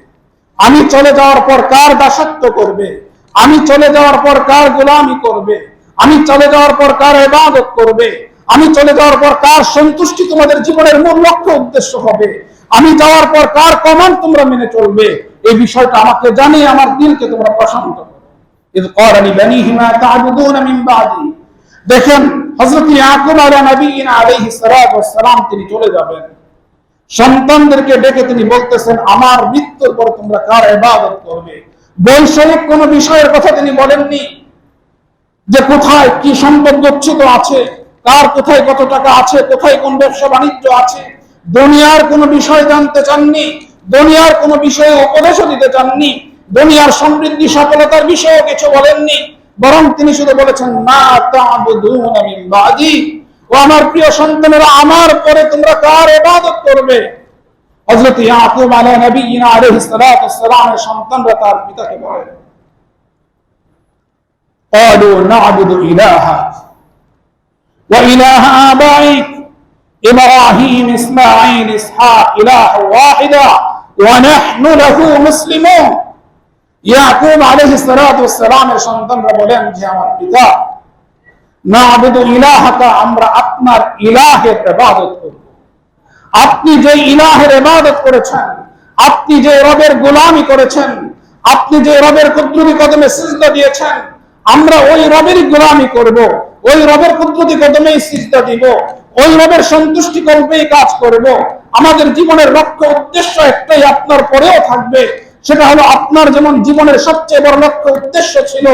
আমি চলে যাওয়ার পর কার দাসত্ব করবে, আমি চলে যাওয়ার পর কার গোলামি করবে, আমি চলে যাওয়ার পর কার ইবাদত করবে, আমি চলে যাওয়ার পর কার সন্তুষ্টি তোমাদের জীবনের মূল লক্ষ্য উদ্দেশ্য হবে, আমি যাওয়ার পর কার কমান্ড তোমরা মেনে চলবে, এই বিষয়টা আমাকে জানিয়ে আমার দিলকে তোমরা প্রশান্ত করো। ইয ক্বালা লিবানিহি মা তা'বুদুনা মিন বাদি, দেখেন হযরত ইয়াকুব আলাইহিস সালাম তিনি চলে যাবেন, সন্তানদেরকে ডেকে তিনি বলতেছেন, আমার মৃত্যুর পর তোমরা কার ইবাদত করবে। বৈষয়িক কোন বিষয়ের কথা তিনি বলেননি, যে কোথায় কি সম্পদ গচ্ছিত আছে, কার কোথায় কত টাকা আছে, কোথায় কোন ব্যবসা বাণিজ্য আছে, দুনিয়ার কোন বিষয় জানতে চাননি, দুনিয়ার কোন বিষয়ে উপদেশও দিতে চাননি, দুনিয়ার সমৃদ্ধি সফলতার বিষয়ে কিছু বলেননি, বরং তিনি শুধু বলেছেন, মা তা'বুদুনা মিন বাদি, ও আমার প্রিয় সন্তানেরা, আমার পরে তোমরা কার ইবাদত করবে। হযরত ইয়াকুব আলাইহিস সালামের সন্তানরা তার পিতাকে বলেন, ক্বালু না'বুদু ইলাহাক ওয়া ইলাহা আবাইক ইব্রাহিম ইসমাঈল ইসহাক ইলাহা ওয়াহিদা ওয়া নাহনু লাহু মুসলিমুন। ইয়াকুব আলাইহিস সালামের সন্তানরা বলেন, যে আমার পিতা, না'বুদু ইলাহাকা, আমরা আপনার ইলাহের ইবাদত করব। আপনি যে ইলাহের ইবাদত করেছেন, আপনি যে রবের গোলামি করেছেন, আপনি যে রবের কুদরতি কদমে সিজদা দিয়েছেন, আমরা ওই রবেরই গোলামি করব, ওই রবের কুদরতি কদমেই সিজদা দিব, ওই রবের সন্তুষ্টি কল্পেই কাজ করব। আমাদের জীবনের লক্ষ্য উদ্দেশ্য একটাই, আপনার পরেও থাকবে, সেটা হলো আপনার যেমন জীবনের সবচেয়ে বড় লক্ষ্য উদ্দেশ্য ছিল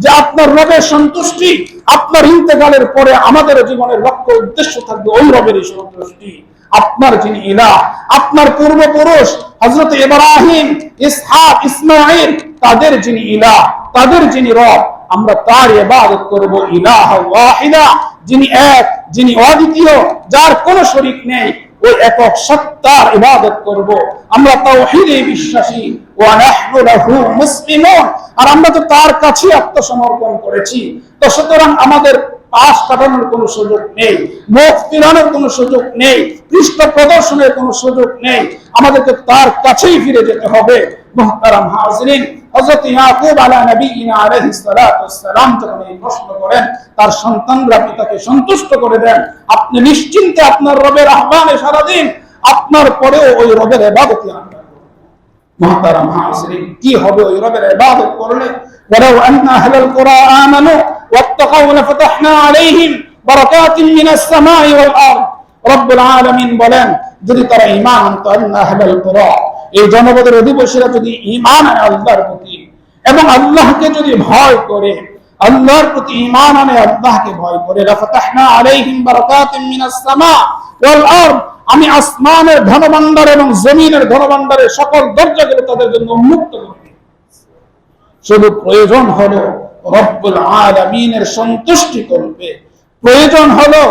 যে আপনার রবের সন্তুষ্টি, আপনার ইন্তেকালের পরে আমাদের জীবনের লক্ষ্য উদ্দেশ্য থাকবে ওই রবেরই সন্তুষ্টি। আপনার যিনি ইলাহ, আপনার পূর্বপুরুষ হযরত ইব্রাহিম, ইসহাক, ইসমাঈল, তাদের যিনি ইলাহ, তাদের যিনি রব, আমরা তার ইবাদত করব। ইলাহ ওয়াহিদা, যিনি এক, যিনি অদ্বিতীয়, যার কোনো শরীক নেই, ওই একক সত্তার ইবাদত করব। আমরা তাওহীদে বিশ্বাসী, ওয়া নাহনু লাহু মুসলিমুন, আর আমরা তো তার কাছে আত্মসমর্পণ করেছি। তো সুতরাং আমাদের পাশ কাটানোর কোনো সুযোগ নেই, মুখ ফিরানোর কোনো সুযোগ নেই, পৃষ্ঠ প্রদর্শনের কোনো সুযোগ নেই, আমাদেরকে তার কাছেই ফিরে যেতে হবে। মুহতারাম হাজিরিন, হযরত ইয়াকুব আলা নবিয়িনা আলাইহিস সালাতু ওয়াস সালাম যখন এই প্রশ্ন করেন, তার সন্তানরা পিতাকে সন্তুষ্ট করে দেন, আপনি নিশ্চিন্তে আপনার রবের আহ্বানে সাড়া দিন, আপনার পরেও ওই রবের ইবাদতই আমরা করব। মুহতারাম হাজিরিন, কি হবে ওই রবের ইবাদত করলে? ওয়ালাউ আন্না আহলাল কুরা আমানু ওয়াত্তাকাউ লাফাতাহনা আলাইহিম বারাকাতিন মিনাস সামাই ওয়াল আরদ। রব্বুল আলামিন বলেন, যদি তারা ঈমান আনতো, আন্না আহলাল কুরা, এই জনপদের অধিবাসীরা যদি ঈমান আনে আল্লাহর প্রতি এবং আল্লাহকে যদি ভয় করে, আল্লাহর প্রতি ঈমান আনে, আল্লাহকে ভয় করে, লাফাতাহনা আলাইহিম বারাকাতিন মিনাস সামা ওয়াল আরদ, আমি আসমানের ধনভাণ্ডার এবং জমিনের ধনভাণ্ডারের সকল দরজাগুলো তাদের জন্য উন্মুক্ত করে দিই। শুধু প্রয়োজন হলো রব্বুল আলামিনের সন্তুষ্টি করবে, প্রয়োজন হলো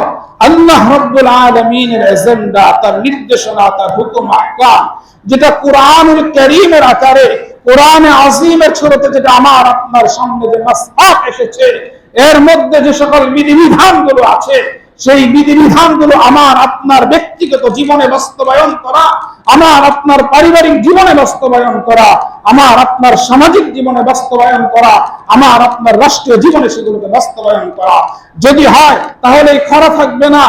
আল্লাহ রব্বুল আলামিনের এজেন্ডা, তার নির্দেশনা, তার হুকুম আহকাম, যেটা কুরআনুল কারীমের আকারে, কোরআনে আযীমের ছড়াতে যেটা আমার আপনার সামনে যে মাসহাফ এসেছে, এর মধ্যে যে সকল বিধিবিধানগুলো আছে, সেই বিধিবিধানগুলো আমার আপনার ব্যক্তিগত জীবনে বাস্তবায়ন করা, আমার আপনার পারিবারিক জীবনে বাস্তবায়ন করা, আমার আপনার সামাজিক জীবনে বাস্তবায়ন করা, আমার আপনার রাষ্ট্রীয় জীবনে সেগুলোকে বাস্তবায়ন করা যদি হয়, তাহলে খরা থাকবে না,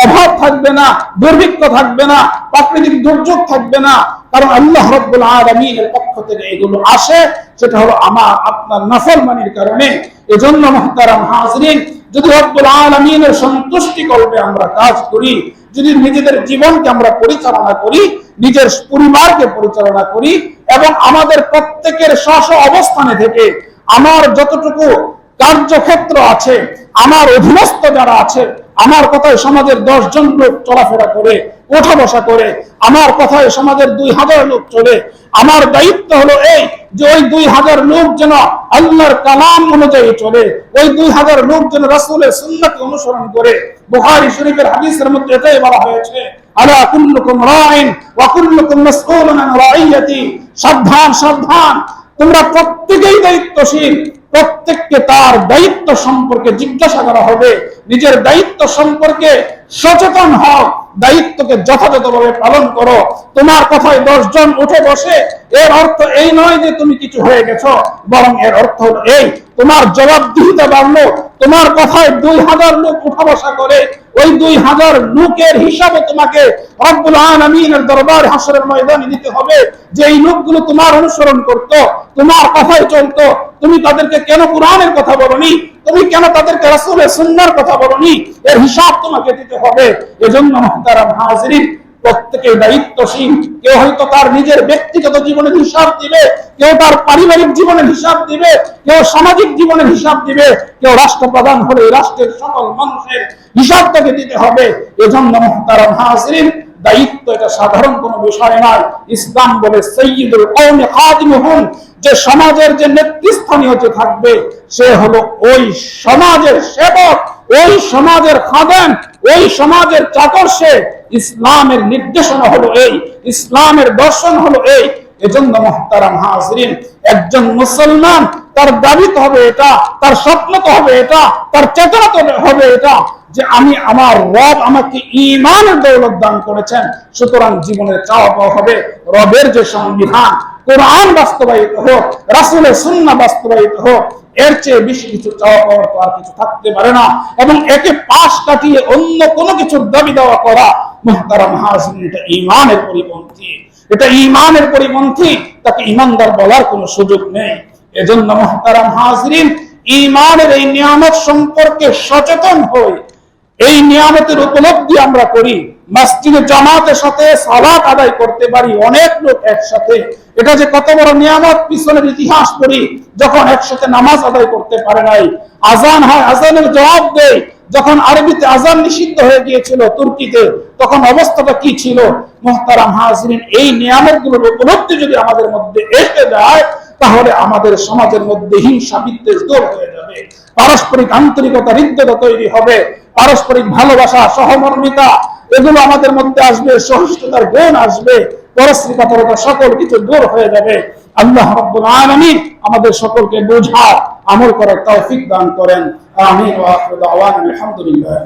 অভাব থাকবে না, দুর্ভিক্ষ থাকবে না, প্রাকৃতিক দুর্যোগ থাকবে না, কারণ আল্লাহ রাব্বুল আলামিনের পক্ষ থেকে এগুলো আসে, সেটা হলো আমার আপনার নাফরমানির কারণে। এজন্য মুহতারাম হাজিরিন, যদি রব্বুল আলামিনের সন্তুষ্টি করবে আমরা কাজ করি, যদি নিজেদের জীবনকে আমরা পরিচালনা করি, নিজের পরিবারকে পরিচালনা করি, এবং আমাদের প্রত্যেকের স্ব অবস্থানে থেকে আমার যতটুকু কার্যক্ষেত্র আছে, আমার অধীনস্থ যারা আছে, আমার কথায় সমাজের 10 জন লোক চলাফেরা করে, ওঠা বসা করে, আমার কথায় সমাজের 2000 লোক চলে, আমার দায়িত্ব হলো এই যে ওই 2000 লোক যেন আল্লাহর কালাম অনুযায়ী চলে, ওই 2000 লোক যেন রাসূলের সুন্নাহকে অনুসরণ করে। বুখারী শরীফের হাদিসের মধ্যে এটাই বলা হয়েছে, আলা কুল্লুকুম রাইন ওয়া কুল্লুকুম মাসউলুন আন রাইয়াতি, সাবধান সাবধান, তোমরা প্রত্যেকেই দায়িত্বশীল, প্রত্যেককে তার দায়িত্ব সম্পর্কে জিজ্ঞাসা করা হবে। নিজের দায়িত্ব সম্পর্কে সচেতন হও, দায়িত্বকে যথাযথভাবে পালন করো। তোমার কথায় 10 জন উঠে বসে, এর অর্থ এই নয় যে তুমি কিছু হয়ে গেছো, বরং এর অর্থ হলো এই, তোমার জবাবদিহিতা বাড়লো। তোমার কথায় 2000 লোক উঠা বসা করে, ওই 2000 লোকের হিসাবে তোমাকে রব্বুল আলামিনের দরবারে হাসরের ময়দানে দিতে হবে যে এই লোকগুলো তোমার অনুসরণ করত, তোমার কথাই চলতো, তুমি তাদেরকে কেন কোরআনের কথা বলনি, তুমি কেন তাদেরকে রাসূলের সুন্নাহর কথা বলনি, এর হিসাব তোমাকে দিতে হবে। এজন্য মুহতারাম হাজিরিন, প্রত্যেকে দায়িত্বশীল। কেউ হয়তো তার নিজের ব্যক্তিগত জীবনের হিসাব দিবে, কেউ তার পারিবারিক জীবনের হিসাব দিবে, কেউ সামাজিক জীবনের হিসাব দিবে, কেউ রাষ্ট্রপ্রধান হলে রাষ্ট্রের সকল মানুষের হিসাব তাকে দিতে হবে। এজন্য মুহতারাম হাজিরিন, দায়িত্ব এটা সাধারণ কোনো বিষয় নয়। ইসলাম বলে সাইয়্যিদুল কওমি খাদিমুহুম, যে সমাজের যে নেতৃস্থানীয় যে থাকবে সে হলো ওই সমাজের সেবক, ওই সমাজের খাদেম, ওই সমাজের চাকর। সে ইসলামের নির্দেশনা হলো এই, ইসলামের দর্শন হলো এই। এজন্য মুহতারাম হাজিরিন, একজন মুসলমান তার দাবি তো হবে এটা, তার স্বপ্ন তো হবে এটা, তার চেতনা তো হবে এটা যে আমি, আমার রব আমাকে ঈমানের দৌলত দান করেছেন, সুতরাং জীবনের চাওয়া পাওয়া হবে রবের যে সংবিধান, কোরআন বাস্তবায়িত হোক, রাসূলের সুন্নাহ বাস্তবায়িত হোক। এর চেয়ে বেশি কিছু চাওয়া পাওয়ার তো আর কিছু থাকতে পারে না। এবং একে পাশ কাটিয়ে অন্য কোনো কিছুর দাবি দেওয়া করা মুহতারাম হাজিরিন, এটা ঈমানের পরিপন্থী, এটা ঈমানের পরিপন্থী, তাকে ঈমানদার বলার কোনো সুযোগ নেই। এজন্য মুহতারাম হাজিরিন, ঈমানের এই নিয়ামত সম্পর্কে সচেতন হই, এই নিয়ামতের উপলব্ধি আমরা করি। মসজিদে জামাতের সাথে সালাত আদায় করতে পারি অনেক লোক একসাথে, এটা যে কত বড় নিয়ামত পিছনের ইতিহাস পড়ি। যখন একসাথে নামাজ আদায় করতে পারে নাই, আজান হয়, আজানের জবাব দেয়। যখন আরবিতে আজান নিষিদ্ধ হয়ে গিয়েছিল তুর্কিতে, তখন অবস্থাটা কি ছিল? মুহতারাম হাজিরিন, এই নিয়ামতগুলোর উপলব্ধি যদি আমাদের মধ্যে এসে যায়, তাহলে আমাদের সমাজের মধ্যে হিংসা বিদ্বেষ দূর হয়ে যাবে, পারস্পরিক আন্তরিকতা হৃদ্যতা তৈরি হবে, পারস্পরিক ভালোবাসা সহমর্মিতা এগুলো আমাদের মধ্যে আসবে, সহিষ্ণুতার গুণ আসবে, পরস্পরিকতা সকল কিছু দূর হয়ে যাবে। আল্লাহ রাব্বুল আলামিন আমাদের সকলকে বোঝার আমল করার তৌফিক দান করেন। আমিন ওয়া আখিরু দাওয়ানা আলহামদুলিল্লাহ।